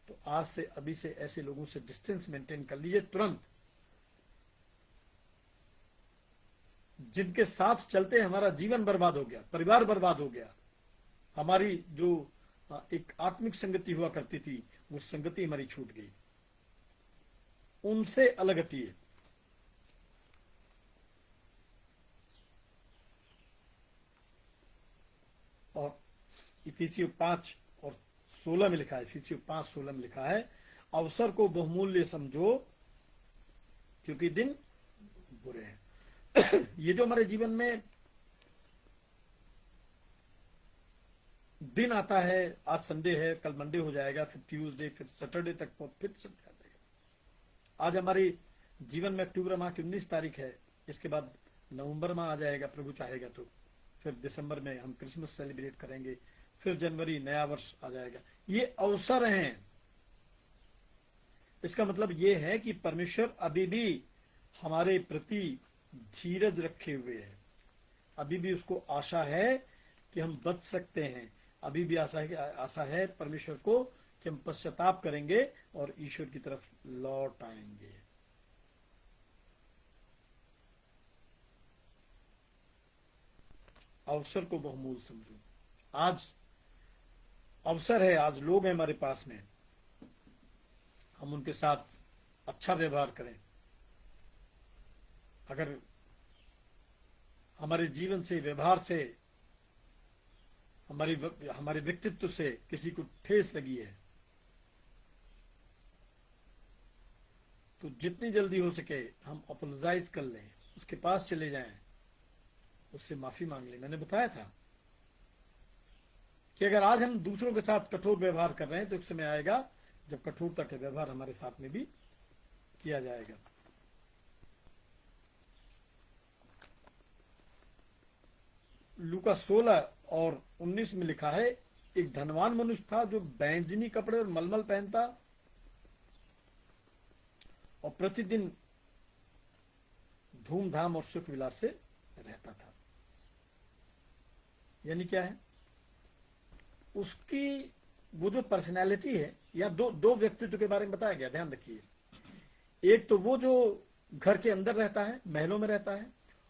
तो आज से, अभी से ऐसे लोगों से डिस्टेंस मेंटेन कर लीजिए तुरंत। जिनके साथ चलते हमारा जीवन बर्बाद हो गया, परिवार बर्बाद हो गया, हमारी जो एक आत्मिक संगति हुआ करती थी, वो संगति हमारी छूट गई, उनसे अलग हटिए। और इफिसियों 5 और 16 में लिखा है, इफिसियों 5:16 में लिखा है, अवसर को बहुमूल्य समझो क्योंकि दिन बुरे हैं। ये जो हमारे जीवन में दिन आता है, आज संडे है, कल मंडे हो जाएगा, फिर ट्यूसडे, फिर सैटरडे तक, फिर संडे आ जाएगा। आज हमारे जीवन में अक्टूबर माह की 19 तारीख है, इसके बाद नवंबर माह आ जाएगा, प्रभु चाहेगा तो फिर दिसंबर में हम क्रिसमस सेलिब्रेट करेंगे, फिर जनवरी नया वर्ष आ जाएगा। ये अवसर हैं। इसका मतलब ये है कि परमेश्वर अभी भी हमारे प्रति धीरज रखे हुए है, अभी भी उसको आशा है कि हम बच सकते हैं, अभी भी आशा है परमेश्वर को कि हम पश्चाताप करेंगे और ईश्वर की तरफ लौट आएंगे। अवसर को बहुमूल्य समझो। आज अवसर है, आज लोग हैं हमारे पास में, हम उनके साथ अच्छा व्यवहार करें। अगर हमारे जीवन से, व्यवहार से, हमारे व्यक्तित्व से किसी को ठेस लगी है, तो जितनी जल्दी हो सके हम अपोलोजाइज कर लें, उसके पास चले जाएं, उससे माफी मांग लें। मैंने बताया था कि अगर आज हम दूसरों के साथ कठोर व्यवहार कर रहे हैं, तो एक समय आएगा जब कठोरता का व्यवहार हमारे साथ में भी किया जाएगा। लूका 16 और 19 में लिखा है, एक धनवान मनुष्य था जो बैंजनी कपड़े और मलमल पहनता और प्रतिदिन धूमधाम और सुख विलास से रहता था। यानी क्या है, उसकी वो जो पर्सनैलिटी है, या दो व्यक्तित्व के बारे में बताया गया, ध्यान रखिए। एक तो वो जो घर के अंदर रहता है, महलों में रहता है,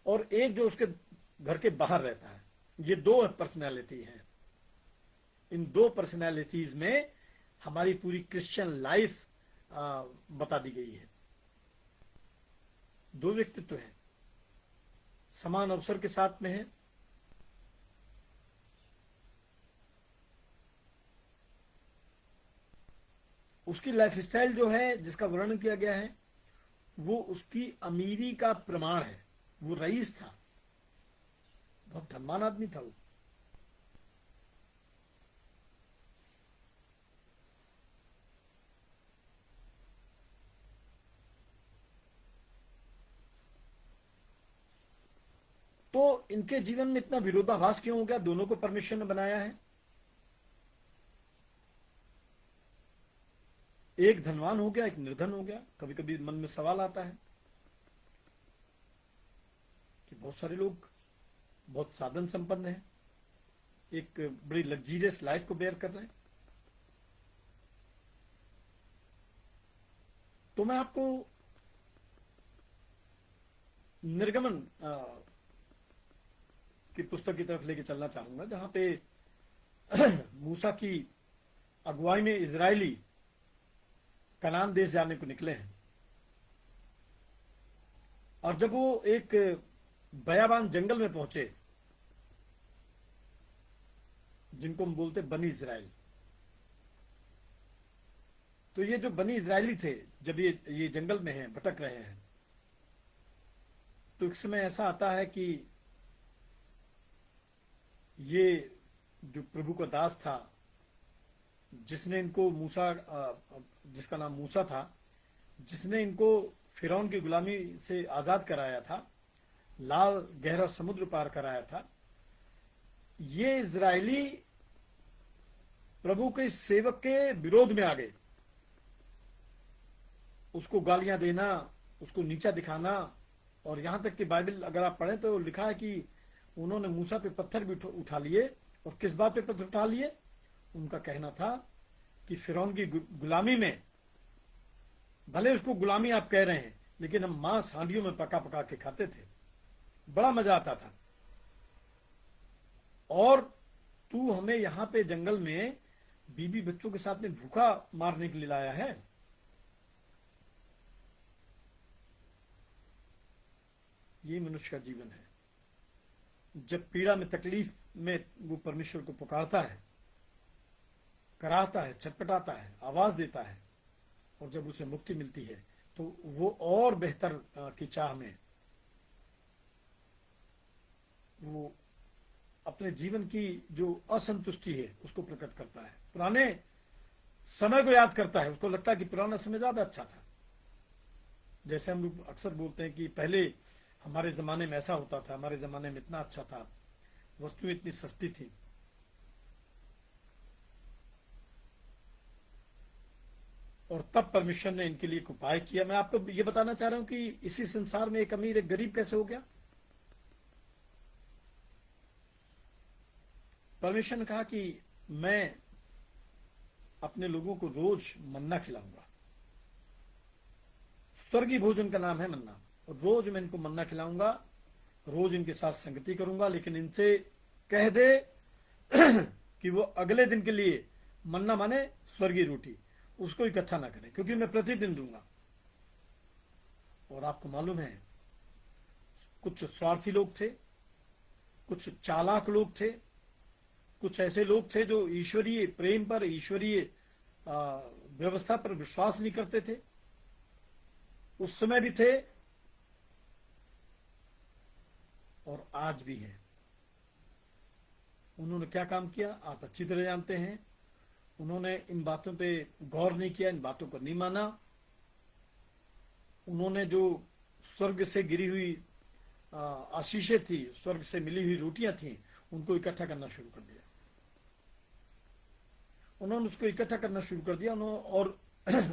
और एक जो उसके घर के बाहर रहता है। ये दो पर्सनैलिटी हैं। इन दो पर्सनैलिटीज में हमारी पूरी क्रिश्चियन लाइफ बता दी गई है। दो व्यक्तित्व हैं, समान अवसर के साथ में है। उसकी लाइफस्टाइल जो है, जिसका वर्णन किया गया है, वो उसकी अमीरी का प्रमाण है। वो रईस था, बहुत धनवान आदमी था वो। तो इनके जीवन में इतना विरोधाभास क्यों हो गया? दोनों को परमेश्वर ने बनाया है। एक धनवान हो गया, एक निर्धन हो गया। कभी कभी मन में सवाल आता है कि बहुत सारे लोग बहुत साधन संपन्न हैं, एक बड़ी लग्जीरियस लाइफ को बेयर कर रहे हैं। तो मैं आपको निर्गमन की पुस्तक की तरफ लेके चलना चाहूंगा, जहां पे मूसा की अगुवाई में इजरायली कनान देश जाने को निकले हैं। और जब वो एक बयाबान जंगल में पहुंचे, जिनको हम बोलते बनी इजराइल, तो ये जो बनी इजरायली थे, जब ये जंगल में हैं, भटक रहे हैं, तो एक समय ऐसा आता है कि ये जो प्रभु का दास था, जिसने इनको मूसा, जिसका नाम मूसा था, जिसने इनको फिरौन की गुलामी से आजाद कराया था, लाल गहरा समुद्र पार कराया था, ये इजरायली प्रभु के सेवक के विरोध में आ गए। उसको गालियां देना, उसको नीचा दिखाना, और यहां तक कि बाइबल अगर आप पढ़ें तो लिखा है कि उन्होंने मूसा पे पत्थर भी उठा लिए। और किस बात पे पत्थर उठा लिए? उनका कहना था कि फिरौन की गुलामी में, भले उसको गुलामी आप कह रहे हैं, लेकिन हम मांस हांडियों में पका पका के खाते थे, बड़ा मजा आता था, और तू हमें यहां पे जंगल में बीबी बच्चों के साथ में भूखा मारने के लिए लाया है। ये मनुष्य का जीवन है। जब पीड़ा में, तकलीफ में वो परमेश्वर को पुकारता है, कराहता है, छटपटाता है, आवाज देता है, और जब उसे मुक्ति मिलती है तो वो और बेहतर की चाह में वो अपने जीवन की जो असंतुष्टि है उसको प्रकट करता है, पुराने समय को याद करता है। उसको लगता है कि पुराना समय ज्यादा अच्छा था। जैसे हम लोग अक्सर बोलते हैं कि पहले हमारे जमाने में ऐसा होता था, हमारे जमाने में इतना अच्छा था, वस्तुएं इतनी सस्ती थी। और तब परमेश्वर ने इनके लिए एक उपाय किया। मैं आपको ये बताना चाह रहा हूं कि इसी संसार में एक अमीर एक गरीब कैसे हो गया। परमेश्वर ने कहा कि मैं अपने लोगों को रोज मन्ना खिलाऊंगा। स्वर्गीय भोजन का नाम है मन्ना। रोज मैं इनको मन्ना खिलाऊंगा, रोज इनके साथ संगति करूंगा, लेकिन इनसे कह दे कि वो अगले दिन के लिए मन्ना माने स्वर्गीय रोटी, उसको इकट्ठा ना करें, क्योंकि मैं प्रतिदिन दूंगा। और आपको मालूम है, कुछ स्वार्थी लोग थे, कुछ चालाक लोग थे, कुछ ऐसे लोग थे जो ईश्वरीय प्रेम पर, ईश्वरीय व्यवस्था पर विश्वास नहीं करते थे। उस समय भी थे और आज भी है। उन्होंने क्या काम किया आप अच्छी तरह जानते हैं। उन्होंने इन बातों पे गौर नहीं किया, इन बातों को नहीं माना। उन्होंने जो स्वर्ग से गिरी हुई आशीषें थी, स्वर्ग से मिली हुई रोटियां थी, उनको इकट्ठा करना शुरू कर दिया। उन्होंने उसको इकट्ठा करना शुरू कर दिया और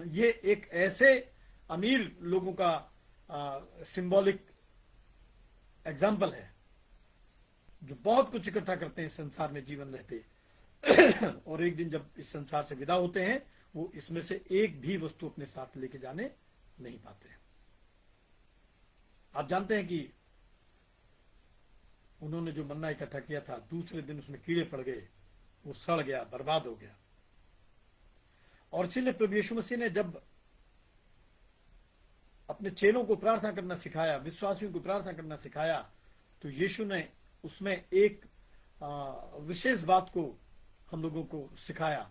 ये एक ऐसे अमीर लोगों का सिंबॉलिक एग्जाम्पल है जो बहुत कुछ इकट्ठा करते हैं संसार में जीवन रहते और एक दिन जब इस संसार से विदा होते हैं वो इसमें से एक भी वस्तु अपने साथ लेके जाने नहीं पाते। आप जानते हैं कि उन्होंने जो मन्ना इकट्ठा किया था दूसरे दिन उसमें कीड़े पड़ गए, वो सड़ गया, बर्बाद हो गया। और इसीलिए प्रभु यीशु मसीह ने जब अपने चेलों को प्रार्थना करना सिखाया, विश्वासियों को प्रार्थना करना सिखाया, तो यीशु ने उसमें एक विशेष बात को हम लोगों को सिखाया।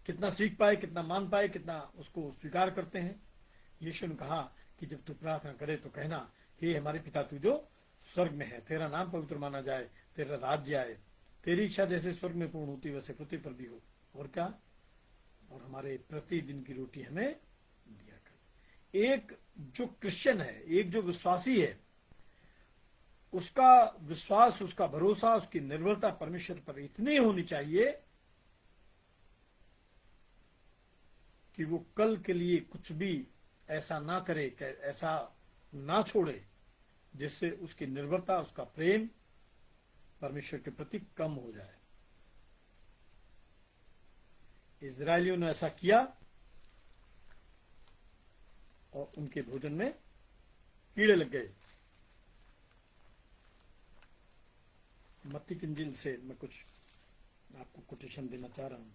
कितना सीख पाए, कितना मान पाए, कितना उसको स्वीकार करते हैं। यीशु ने कहा कि जब तू प्रार्थना करे तो कहना, हे हमारे पिता तू जो स्वर्ग में है, तेरा नाम पवित्र माना जाए, तेरा राज्य आए, तेरी इच्छा जैसे स्वर्ग में पूर्ण होती वैसे पृथ्वी पर भी हो। और क्या? और हमारे प्रतिदिन की रोटी हमें दिया कर। एक जो क्रिश्चियन है, एक जो विश्वासी है, उसका विश्वास, उसका भरोसा, उसकी निर्भरता परमेश्वर पर इतनी होनी चाहिए कि वो कल के लिए कुछ भी ऐसा ना करे, ऐसा ना छोड़े जिससे उसकी निर्भरता, उसका प्रेम परमेश्वर के प्रति कम हो जाए। इजरायलियों ने ऐसा किया और उनके भोजन में कीड़े लग गए। मत्ती की इंजील से मैं कुछ आपको कोटेशन देना चाह रहा हूं।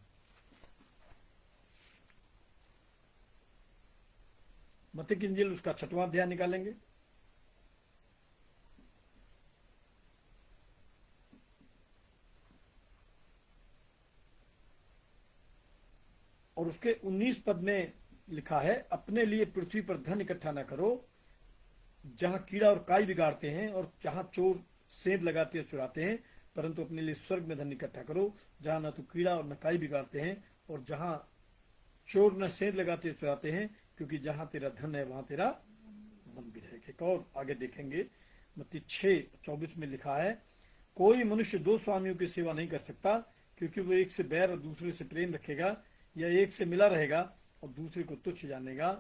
मत्ती की इंजील उसका 6वां अध्याय निकालेंगे। और उसके 19 पद में लिखा है, अपने लिए पृथ्वी पर धन इकट्ठा न करो जहां कीड़ा और काई बिगाड़ते हैं और जहां चोर सेंध लगाते और चुराते हैं, परंतु अपने लिए स्वर्ग में धन इकट्ठा करो जहां न तो कीड़ा और न काई बिगाड़ते हैं और जहां चोर न सेंध लगाते और चुराते हैं, क्योंकि जहां तेरा धन है वहां तेरा मन भी रहेगा। एक और आगे देखेंगे, मत्ती 6:24 में लिखा है, कोई मनुष्य 2 स्वामियों की सेवा नहीं कर सकता, क्योंकि वो एक से बैर और दूसरे से प्रेम रखेगा, या एक से मिला रहेगा और दूसरे को तुच्छ जानेगा।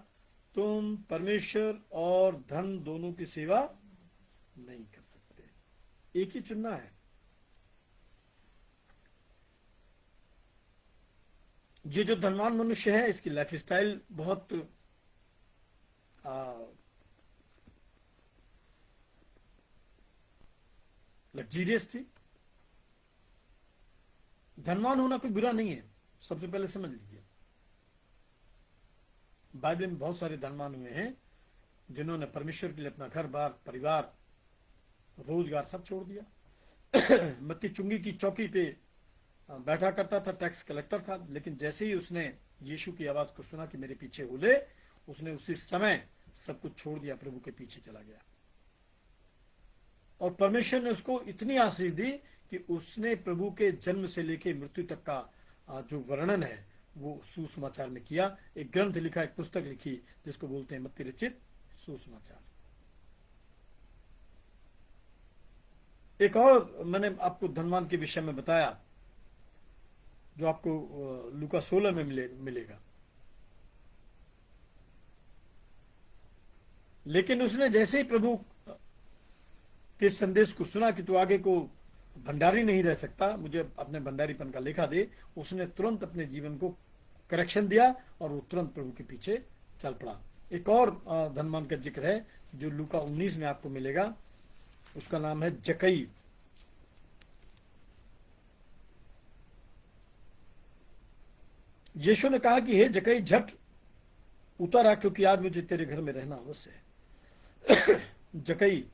तुम परमेश्वर और धन दोनों की सेवा नहीं कर सकते। एक ही चुनना है। ये जो धनवान मनुष्य है, इसकी लाइफ स्टाइल बहुत लग्जीरियस थी। धनवान होना कोई बुरा नहीं है, सबसे पहले समझ लीजिए। बाइबल में बहुत सारे धनवान हुए हैं जिन्होंने परमेश्वर के लिए अपना घर बार, परिवार, रोजगार सब छोड़ दिया। मत्ती चुंगी की चौकी पे बैठा करता था, टैक्स कलेक्टर था, लेकिन जैसे ही उसने यीशु की आवाज को सुना कि मेरे पीछे हो ले, उसने उसी समय सब कुछ छोड़ दिया, प्रभु के पीछे चला गया। और परमेश्वर ने उसको इतनी आशीष दी कि उसने प्रभु के जन्म से लेकर मृत्यु तक का जो वर्णन है वो सुसमाचार में किया। एक ग्रंथ लिखा, एक पुस्तक लिखी जिसको बोलते हैं मत्ती रचित सुसमाचार। एक और मैंने आपको धनवान के विषय में बताया जो आपको लूका 16 में मिलेगा। लेकिन उसने जैसे ही प्रभु के संदेश को सुना कि तू आगे को भंडारी नहीं रह सकता, मुझे अपने भंडारीपन का लेखा दे, उसने तुरंत अपने जीवन को करेक्शन दिया और वो तुरंत प्रभु के पीछे चल पड़ा। एक और धनवान का जिक्र है जो लूका 19 में आपको मिलेगा, उसका नाम है जकई। यीशु ने कहा कि हे जकई, झट उतर आ, क्योंकि आज मुझे तेरे घर में रहना अवश्य है। जकई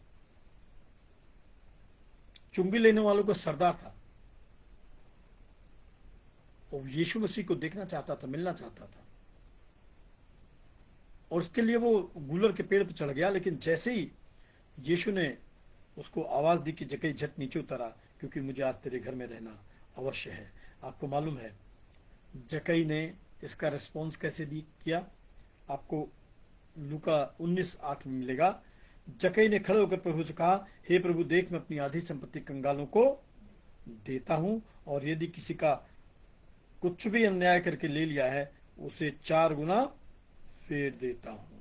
चुंगी लेने वालों का सरदार था और यीशु मसीह को देखना चाहता था, मिलना चाहता था, और उसके लिए वो गूलर के पेड़ पर चढ़ गया। लेकिन जैसे ही यीशु ने उसको आवाज दी कि जकई झट नीचे उतरा, क्योंकि मुझे आज तेरे घर में रहना अवश्य है। आपको मालूम है जकई ने इसका रिस्पॉन्स कैसे किया? आपको लूका 19:8 में मिलेगा। जक्कई ने खड़े होकर प्रभु से कहा, हे प्रभु, देख मैं अपनी आधी संपत्ति कंगालों को देता हूं, और यदि किसी का कुछ भी अन्याय करके ले लिया है उसे 4 गुना फेर देता हूं।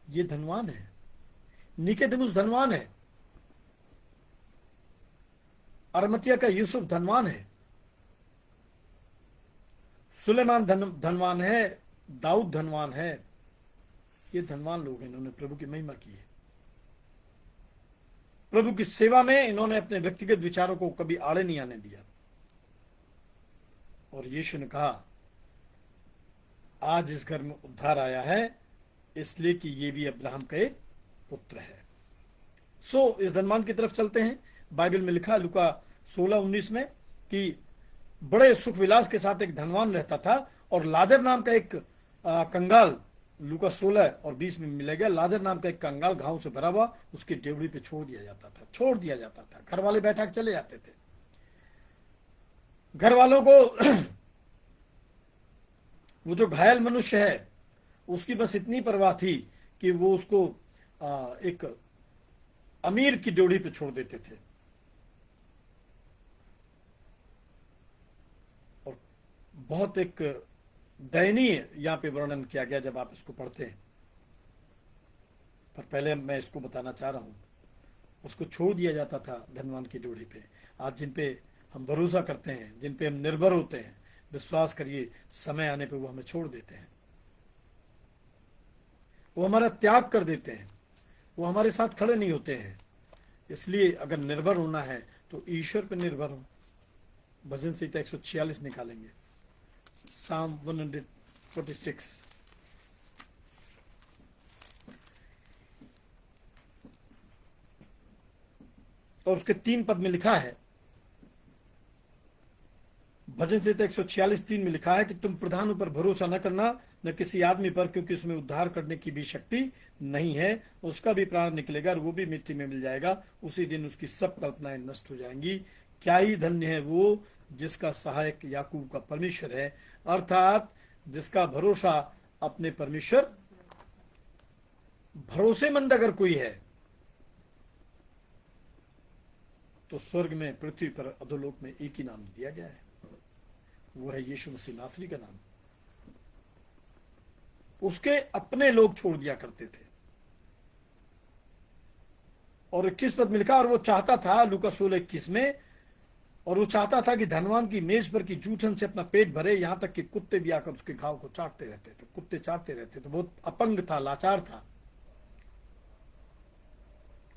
ये धनवान है, निकोदेमुस धनवान है, अरमतिया का यूसुफ धनवान है, सुलेमान धनवान है, दाऊद धनवान है। ये धनवान लोग हैं, इन्होंने प्रभु की महिमा की है। प्रभु की सेवा में इन्होंने अपने व्यक्तिगत विचारों को कभी आड़े नहीं आने दिया। और यीशु ने कहा, आज इस घर में उद्धार आया है, इसलिए कि ये भी अब्राहम का एक पुत्र है। सो इस धनवान की तरफ चलते हैं। बाइबल में लिखा लूका 16:19 में कि बड़े सुख विलास के साथ एक धनवान रहता था, और लाजर नाम का एक कंगाल, लूका 16:20 में मिलेगा, लाजर नाम का एक कंगाल घाव से भरा हुआ उसकी डेवड़ी पे छोड़ दिया जाता था। घर वाले बैठा के चले जाते थे। घर वालों को वो जो घायल मनुष्य है उसकी बस इतनी परवाह थी कि वो उसको एक अमीर की ड्योढ़ी पे छोड़ देते थे। और बहुत एक दयनीय यहां पे वर्णन किया गया जब आप इसको पढ़ते हैं। पर पहले मैं इसको बताना चाह रहा हूं, उसको छोड़ दिया जाता था धनवान की ड्योढ़ी पे। आज जिन पे हम भरोसा करते हैं, जिन पे हम निर्भर होते हैं, विश्वास करिए समय आने पे वो हमें छोड़ देते हैं, वो हमारा त्याग कर देते हैं, वो हमारे साथ खड़े नहीं होते हैं। इसलिए अगर निर्भर होना है तो ईश्वर पर निर्भर हो। भजन संहिता 146 निकालेंगे, Psalm 146। और उसके 3 पद में लिखा है, भजन संहिता 146:3 में लिखा है कि तुम प्रधानों पर भरोसा न करना, न किसी आदमी पर, क्योंकि उसमें उद्धार करने की भी शक्ति नहीं है। उसका भी प्राण निकलेगा और वो भी मिट्टी में मिल जाएगा। उसी दिन उसकी सब कल्पनाएं नष्ट हो जाएंगी। क्या ही धन्य है वो जिसका सहायक याकूब का परमेश्वर है, अर्थात जिसका भरोसा अपने परमेश्वर। भरोसेमंद अगर कोई है तो स्वर्ग में, पृथ्वी पर, अधोलोक में एक ही नाम दिया गया है, वो है यीशु मसीह नासरी का नाम। उसके अपने लोग छोड़ दिया करते थे। और 21 पद में लिखा, और वो चाहता था, लूका 16:21 में, और वो चाहता था कि धनवान की मेज पर की जूठन से अपना पेट भरे, यहां तक कि कुत्ते भी आकर उसके घाव को चाटते रहते थे। कुत्ते चाटते रहते थे। बहुत अपंग था, लाचार था।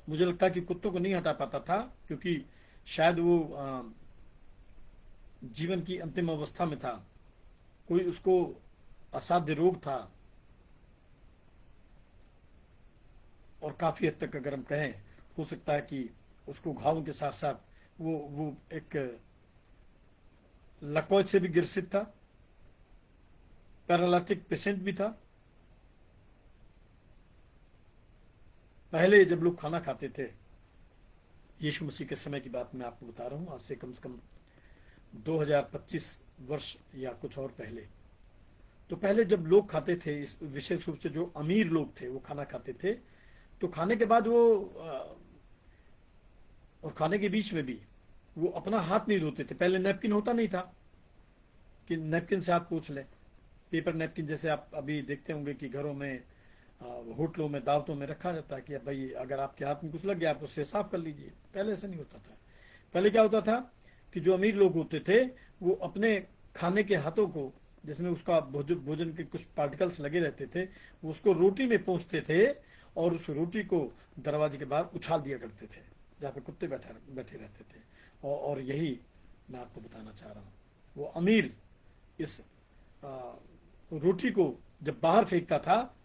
मुझे लगता है कि कुत्तों को नहीं हटा पाता था, क्योंकि शायद वो जीवन की अंतिम अवस्था में था, कोई उसको असाध्य रोग था, और काफी हद तक अगर हम कहें, हो सकता है कि उसको घावों के साथ साथ वो एक लकवा से भी ग्रसित था, पैरालिटिक पेशेंट भी था। पहले जब लोग खाना खाते थे, यीशु मसीह के समय की बात मैं आपको बता रहा हूं, आज से कम 2025 वर्ष या कुछ और पहले, तो पहले जब लोग खाते थे, इस विशेष रूप से जो अमीर लोग थे वो खाना खाते थे, तो खाने के बाद वो और खाने के बीच में भी वो अपना हाथ नहीं धोते थे। पहले नैपकिन होता नहीं था कि नैपकिन से हाथ पोंछ ले, पेपर नैपकिन जैसे आप अभी देखते होंगे कि घरों में, होटलों में, दावतों में रखा जाता है कि भाई अगर आपके हाथ में कुछ लग गया आप उससे साफ कर लीजिए। पहले ऐसा नहीं होता था। पहले क्या होता था कि जो अमीर लोग होते थे वो अपने खाने के हाथों को, जिसमें उसका भोजन के कुछ पार्टिकल्स लगे रहते थे, वो उसको रोटी में पोंछते थे और उस रोटी को दरवाजे के बाहर उछाल दिया करते थे जहाँ पे कुत्ते बैठे रहते थे। और यही मैं आपको बताना चाह रहा हूँ, वो अमीर इस रोटी को जब बाहर फेंकता था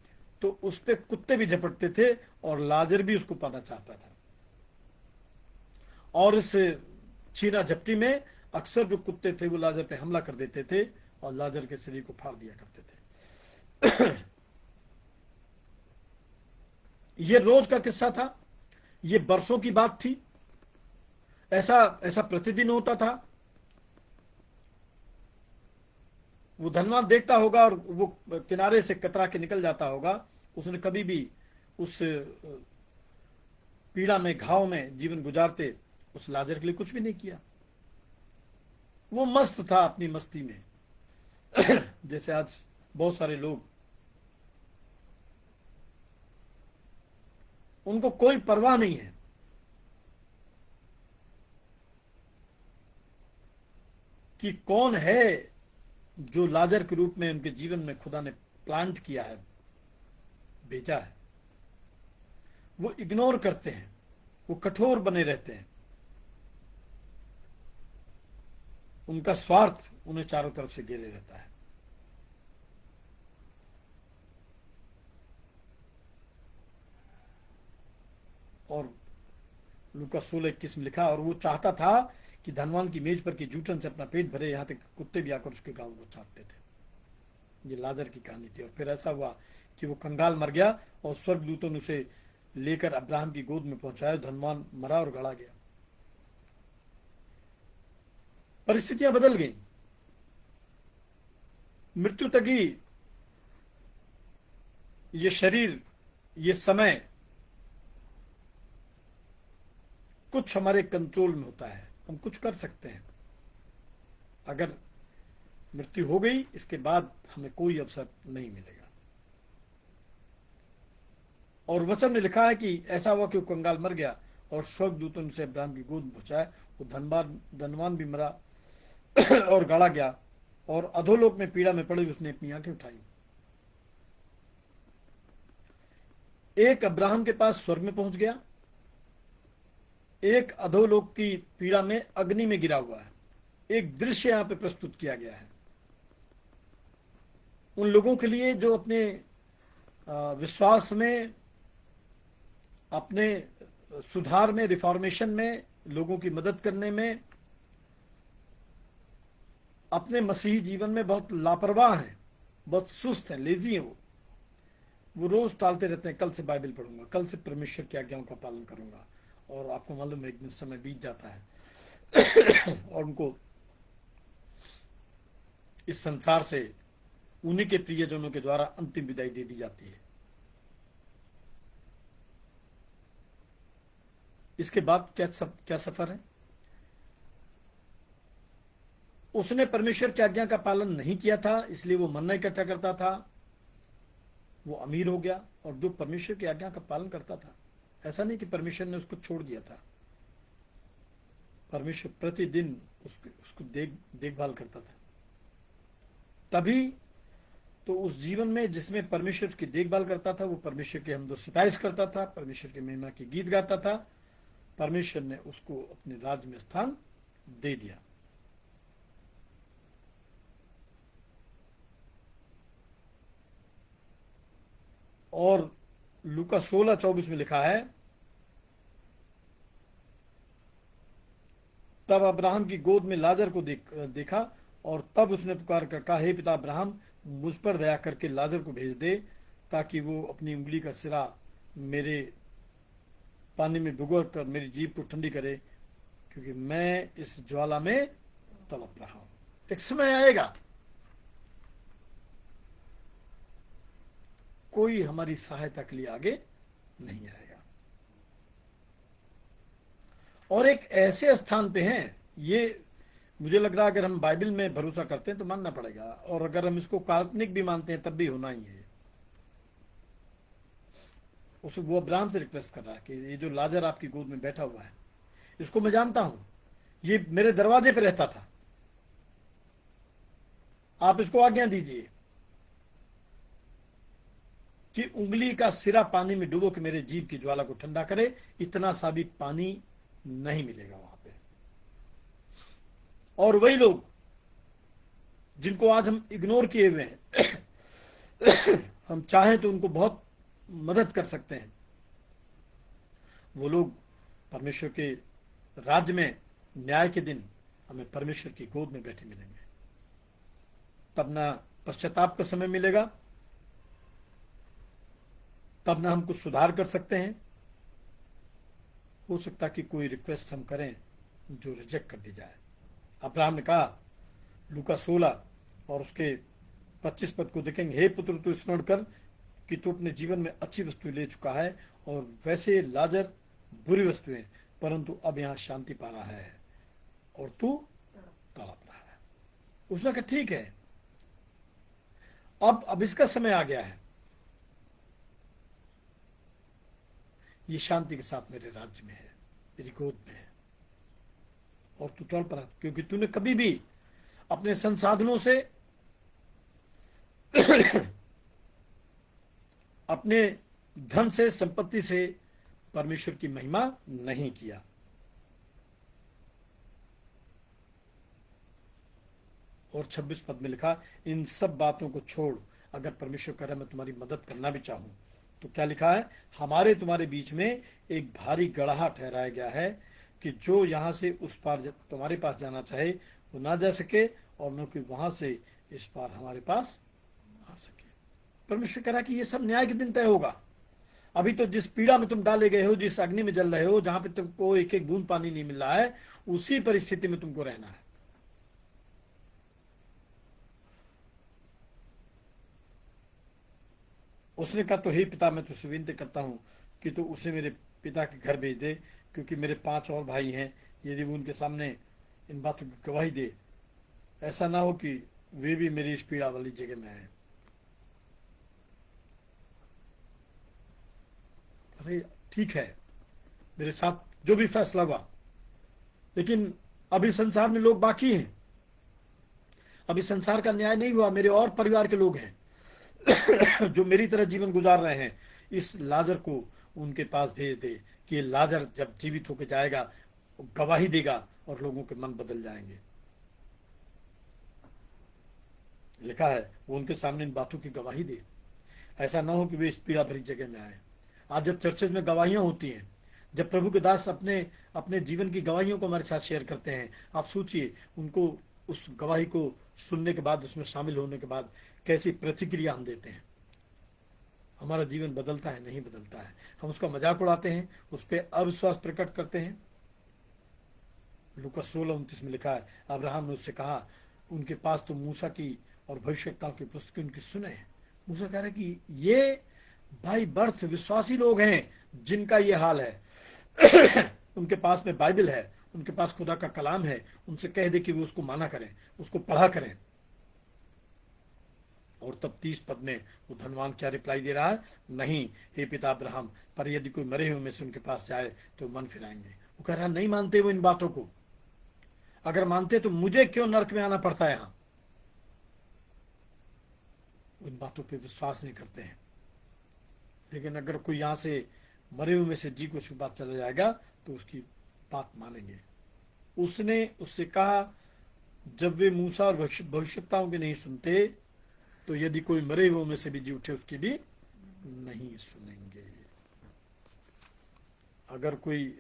तो उस पे कुत्ते भी झपटते थे, और लाजर भी उसको पाना चाहता था। और इस छीना झपटी में अक्सर जो कुत्ते थे वो लाजर पे हमला कर देते थे और लाजर के शरीर को फाड़ दिया करते थे। ये रोज का किस्सा था, ये बरसों की बात थी, ऐसा प्रतिदिन होता था। वो धनवान देखता होगा और वो किनारे से कतरा के निकल जाता होगा, उसने कभी भी उस पीड़ा में, घाव में जीवन गुजारते उस लाजर के लिए कुछ भी नहीं किया। वो मस्त था अपनी मस्ती में। जैसे आज बहुत सारे लोग, उनको कोई परवाह नहीं है कि कौन है जो लाजर के रूप में उनके जीवन में खुदा ने प्लांट किया है, भेजा है। वो इग्नोर करते हैं, वो कठोर बने रहते हैं। उनका स्वार्थ उन्हें चारों तरफ से घेरे रहता है। और लूका 16:21 में लिखा, और वो चाहता था कि धनवान की मेज पर की जूठन से अपना पेट भरे, यहां तक कुत्ते भी आकर उसके गांव को चाटते थे। ये लाजर की कहानी थी। और फिर ऐसा हुआ कि वो कंगाल मर गया और स्वर्गदूतों ने उसे लेकर अब्राहम की गोद में पहुंचाया। धनवान मरा और गड़ा गया। परिस्थितियां बदल गई। मृत्यु तक ही ये शरीर, ये समय कुछ हमारे कंट्रोल में होता है। हम कुछ कर सकते हैं। अगर मृत्यु हो गई, इसके बाद हमें कोई अवसर नहीं मिलेगा। और वचन में लिखा है कि ऐसा हुआ कि वो कंगाल मर गया और स्वर्गदूतों ने उसे अब्राहम की गोद में पहुंचाया। वो धनवान भी मरा और गाड़ा गया, और अधोलोक में पीड़ा में पड़ी उसने अपनी आंखें उठाई। एक अब्राहम के पास स्वर्ग में पहुंच गया, एक अधोलोक की पीड़ा में अग्नि में गिरा हुआ है। एक दृश्य यहां पे प्रस्तुत किया गया है उन लोगों के लिए जो अपने विश्वास में, अपने सुधार में, रिफॉर्मेशन में, लोगों की मदद करने में, अपने मसीही जीवन में बहुत लापरवाह हैं, बहुत सुस्त हैं, लेजी हैं। वो रोज टालते रहते हैं, कल से बाइबल पढ़ूंगा, कल से परमेश्वर की आज्ञाओं का पालन करूंगा। और आपको मालूम है एक दिन समय बीत जाता है और उनको इस संसार से उन्हीं के प्रियजनों के द्वारा अंतिम विदाई दे दी जाती है। इसके बाद क्या सफर है? उसने परमेश्वर की आज्ञा का पालन नहीं किया था, इसलिए वो मन्ना इकट्ठा करता था, वो अमीर हो गया। और जो परमेश्वर की आज्ञा का पालन करता था, ऐसा नहीं कि परमेश्वर ने उसको छोड़ दिया था, परमेश्वर प्रतिदिन उसको देखभाल करता था। तभी तो उस जीवन में जिसमें परमेश्वर की देखभाल करता था, वो परमेश्वर की हमदो सिताइश करता था, परमेश्वर की महिमा के गीत गाता था, परमेश्वर ने उसको अपने राज्य में स्थान दे दिया। और लूका 16:24 में लिखा है, तब अब्राहम की गोद में लाजर को देखा, और तब उसने पुकार कर कहा, हे पिता अब्राहम, मुझ पर दया करके लाजर को भेज दे, ताकि वो अपनी उंगली का सिरा मेरे पानी में भिगो कर मेरी जीभ को ठंडी करे, क्योंकि मैं इस ज्वाला में तड़प रहा हूं। एक समय आएगा कोई हमारी सहायता के लिए आगे नहीं आएगा। और एक ऐसे स्थान पे हैं, ये मुझे लग रहा है अगर हम बाइबल में भरोसा करते हैं तो मानना पड़ेगा, और अगर हम इसको काल्पनिक भी मानते हैं तब भी होना ही है। वो अब्राहम से रिक्वेस्ट कर रहा है कि ये जो लाजर आपकी गोद में बैठा हुआ है, इसको मैं जानता हूं, ये मेरे दरवाजे पे रहता था, आप इसको आज्ञा दीजिए कि उंगली का सिरा पानी में डुबो के मेरे जीभ की ज्वाला को ठंडा करे। इतना सा भी पानी नहीं मिलेगा वहां पे। और वही लोग जिनको आज हम इग्नोर किए हुए हैं, हम चाहें तो उनको बहुत मदद कर सकते हैं, वो लोग परमेश्वर के राज्य में न्याय के दिन हमें परमेश्वर की गोद में बैठे मिलेंगे। तब ना पश्चाताप का समय मिलेगा, तब ना हम कुछ सुधार कर सकते हैं। हो सकता कि कोई रिक्वेस्ट हम करें जो रिजेक्ट कर दी जाए। अब्राहम ने कहा, लूका 16 और उसके 25 पद को देखेंगे, हे पुत्र, तू स्मरण कर कि तू अपने जीवन में अच्छी वस्तु ले चुका है और वैसे लाजर बुरी वस्तुएं, परंतु अब यहां शांति पा रहा है और तू तड़प रहा है। उसने कहा ठीक है, अब इसका समय आ गया है, ये शांति के साथ मेरे राज्य में है, मेरी गोद में है, और तू तड़प रहा क्योंकि तूने कभी भी अपने संसाधनों से अपने धन से, संपत्ति से परमेश्वर की महिमा नहीं किया। और 26 पद में लिखा, इन सब बातों को छोड़, अगर परमेश्वर करे मैं तुम्हारी मदद करना भी चाहूं तो क्या लिखा है, हमारे तुम्हारे बीच में एक भारी गड़हा ठहराया गया है कि जो यहां से उस पार तुम्हारे पास जाना चाहे वो ना जा सके, और न कि वहां से इस पार हमारे पास आ सके। परमेश्वर कह रहा कि ये सब न्याय के दिन तय होगा। अभी तो जिस पीड़ा में तुम डाले गए हो, जिस अग्नि में जल रहे हो, जहां पे तुमको एक एक बूंद पानी नहीं मिल रहा है, उसी परिस्थिति में तुमको रहना है। उसने कहा तो हे पिता, मैं तुझसे विनती करता हूं कि तू उसे मेरे पिता के घर भेज दे, क्योंकि मेरे 5 और भाई हैं। यदि वो उनके सामने इन बातों की गवाही दे, ऐसा ना हो कि वे भी मेरी इस पीड़ा वाली जगह में आए। अरे ठीक है, मेरे साथ जो भी फैसला हुआ, लेकिन अभी संसार में लोग बाकी हैं, अभी संसार का न्याय नहीं हुआ। मेरे और परिवार के लोग हैं जो मेरी तरह जीवन गुजार रहे हैं। इस लाजर को उनके पास भेज दे कि लाजर जब जीवित होकर जाएगा गवाही देगा और लोगों के मन बदल जाएंगे। लिखा है वो उनके सामने इन बातों की गवाही दे, ऐसा ना हो कि वे इस पीड़ा भरी जगह में आए। आज जब चर्चेज में गवाहियां होती हैं, जब प्रभु के दास अपने अपने जीवन की गवाहियों को हमारे साथ शेयर करते हैं, आप सोचिए उनको उस गवाही को सुनने के बाद, उसमें शामिल होने के बाद कैसी प्रतिक्रिया हम देते हैं। हमारा जीवन बदलता है? नहीं बदलता है। हम उसका मजाक उड़ाते हैं, उस पर अविश्वास प्रकट करते हैं। लूका 16:29 में लिखा है, अब्राहम ने उससे कहा, उनके पास तो मूसा की और भविष्यवक्ताओं की पुस्तकें उनकी सुने हैं। मूसा कह रहा है कि ये बाई बर्थ विश्वासी लोग हैं जिनका ये हाल है उनके पास में बाइबल है, उनके पास खुदा का कलाम है, उनसे कह दे कि वो उसको माना करें, उसको पढ़ा करें। और तब 30 पद में वो धनवान क्या रिप्लाई दे रहा है, नहीं हे पिता अब्राहम, पर यदि कोई मरे हुए में से उनके पास जाए तो मन फिराएंगे। वो कह रहा नहीं मानते वो इन बातों को, अगर मानते तो मुझे क्यों नरक में आना पड़ता है। यहां इन बातों पे विश्वास नहीं करते हैं। लेकिन अगर कोई यहां से मरे हुए में से जी को उसके बाद चला जाएगा तो उसकी बात मानेंगे। उसने उससे कहा, जब वे मूसा और भविष्यवक्ताओं के नहीं सुनते तो यदि कोई मरे हुए में से भी जी उठे उसकी भी नहीं सुनेंगे। अगर कोई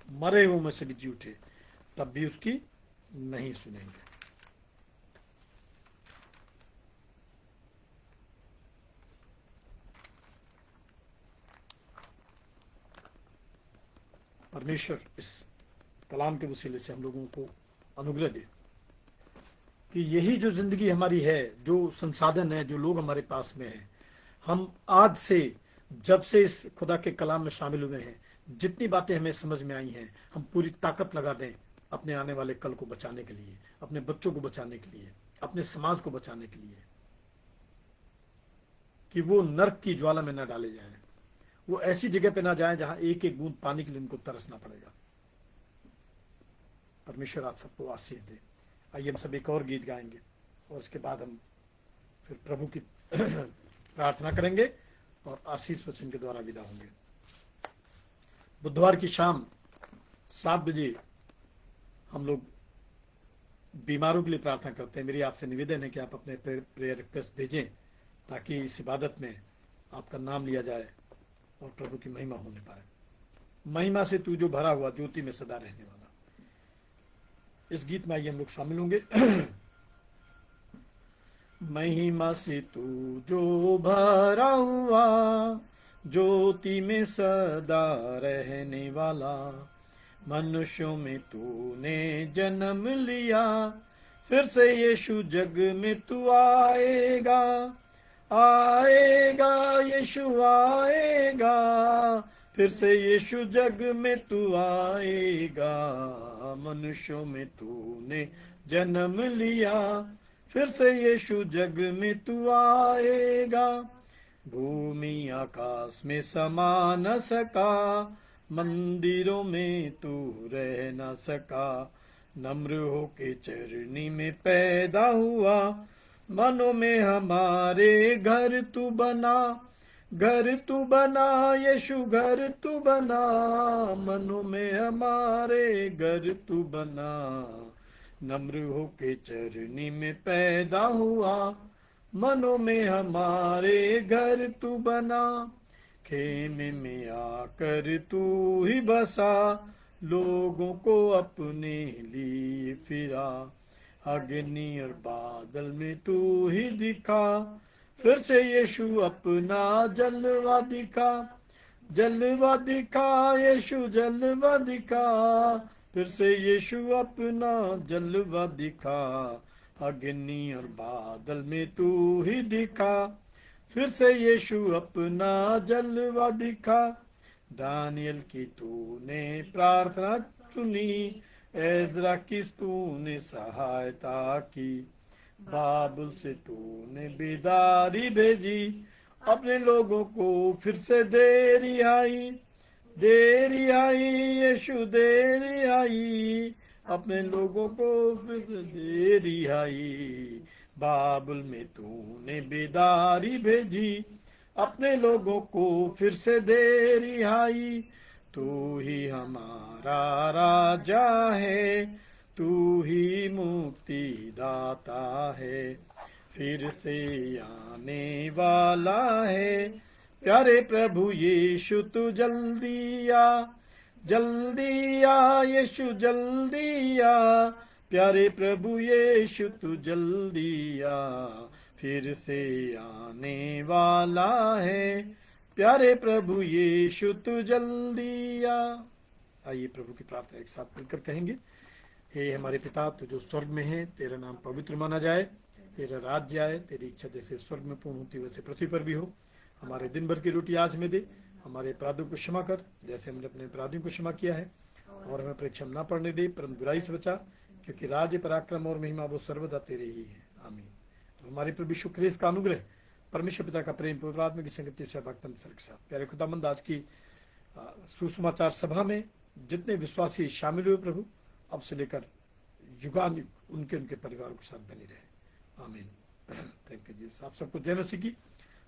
मरे हुए में से भी जी उठे तब भी उसकी नहीं सुनेंगे। परमेश्वर इस कलाम के वसीले से हम लोगों को अनुग्रह दे कि यही जो जिंदगी हमारी है, जो संसाधन है, जो लोग हमारे पास में है, हम आज से जब से इस खुदा के कलाम में शामिल हुए हैं, जितनी बातें हमें समझ में आई हैं, हम पूरी ताकत लगा दें अपने आने वाले कल को बचाने के लिए, अपने बच्चों को बचाने के लिए, अपने समाज को बचाने के लिए, कि वो नरक की ज्वाला में न डाले जाएं, वो ऐसी जगह पे ना जाएं जहां एक एक बूंद पानी के लिए उनको तरसना पड़ेगा। परमेश्वर आप सबको आशीष दे। आइए हम सब एक और गीत गाएंगे और उसके बाद हम फिर प्रभु की प्रार्थना करेंगे और आशीष वचन के द्वारा विदा होंगे। बुधवार की शाम 7 बजे हम लोग बीमारों के लिए प्रार्थना करते हैं। मेरी आपसे निवेदन है कि आप अपने प्रेयर रिक्वेस्ट भेजें ताकि इस इबादत में आपका नाम लिया जाए और प्रभु की महिमा होने पाए। महिमा से तू जो भरा हुआ, ज्योति में सदा रहने वाला। इस गीत में आइए हम लोग शामिल होंगे। महिमा से तू जो भरा हुआ, ज्योति में सदा रहने वाला, मनुष्यों में तूने जन्म लिया, फिर से यीशु जग में तू आएगा, आएगा यीशु आएगा, फिर से यीशु जग में तू आएगा। मनुष्यों में तूने जन्म लिया, फिर से यीशु जग में तू आएगा। भूमि आकाश में समा न सका, मंदिरों में तू रह न सका, नम्र होके चरनी में पैदा हुआ, मनों में हमारे घर तू बना, घर तू बना यीशु घर तू बना, मनों में हमारे घर तू बना, नम्र होके चरनी में पैदा हुआ, मनों में हमारे घर तू बना। खेमे में आकर तू ही बसा, लोगों को अपने लिए फिरा, अग्नि और बादल में तू ही दिखा, फिर से यीशु अपना जलवा दिखा, जलवा दिखा यीशु जलवा दिखा, फिर से यीशु अपना जलवा दिखा, अग्नि और बादल में तू ही दिखा, फिर से यीशु अपना जलवा दिखा। दानियल की तूने प्रार्थना सुनी, एजरा की तूने सहायता की, बाबुल से तूने बेदारी भेजी, अपने लोगों को फिर से दे रिहाई, दे रिहाई यीशु दे रिहाई, अपने लोगों को फिर से दे रिहाई। बाबुल में तूने बेदारी भेजी, अपने लोगों को फिर से दे रिहाई। तू ही हमारा राजा है, तू ही मुक्ति दाता है, फिर से आने वाला है, प्यारे प्रभु यीशु तू जल्दी आ, जल्दी आ यीशु जल्दी आ, प्यारे प्रभु यीशु तू जल्दी आ, फिर से आने वाला है, प्यारे प्रभु यीशु तू जल्दी आ। आइए प्रभु की प्रार्थना एक साथ मिलकर कहेंगे। हे हमारे पिता, तू जो स्वर्ग में है, तेरा नाम पवित्र माना जाए, तेरा राज्य आए, तेरी इच्छा जैसे स्वर्ग में पूर्ण होती वैसे पृथ्वी पर भी हो। हमारे दिन भर की रोटी आज में दे, हमारे अपराधों को क्षमा कर जैसे हमने अपने अपराधियों को क्षमा किया है, और हमें परीक्षा में ना पड़ने दे, परंतु बुराई से बचा, क्योंकि राज्य पराक्रम और महिमा वो सर्वदा तेरे ही है। आमीन। हमारे प्रभु यीशु ख्रीस्त का अनुग्रह, परमेश्वर पिता का प्रेम, पवित्र आत्मा की संगति से भक्तन के साथ। प्यारे खुदाबंद, आज की सुसमाचार सभा में जितने विश्वासी शामिल हुए प्रभु, अब से लेकर युगानुयुग उनके उनके परिवारों के साथ बनी रहे। आमीन। थैंक यू जी। आप सबको जय मसीह की।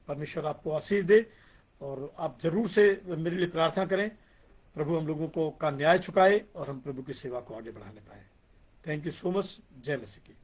परमेश्वर आपको आशीष दे, और आप जरूर से मेरे लिए प्रार्थना करें, प्रभु हम लोगों को का न्याय चुकाए और हम प्रभु की सेवा को आगे बढ़ाने पाए। Thank you so much. जय मसीह की।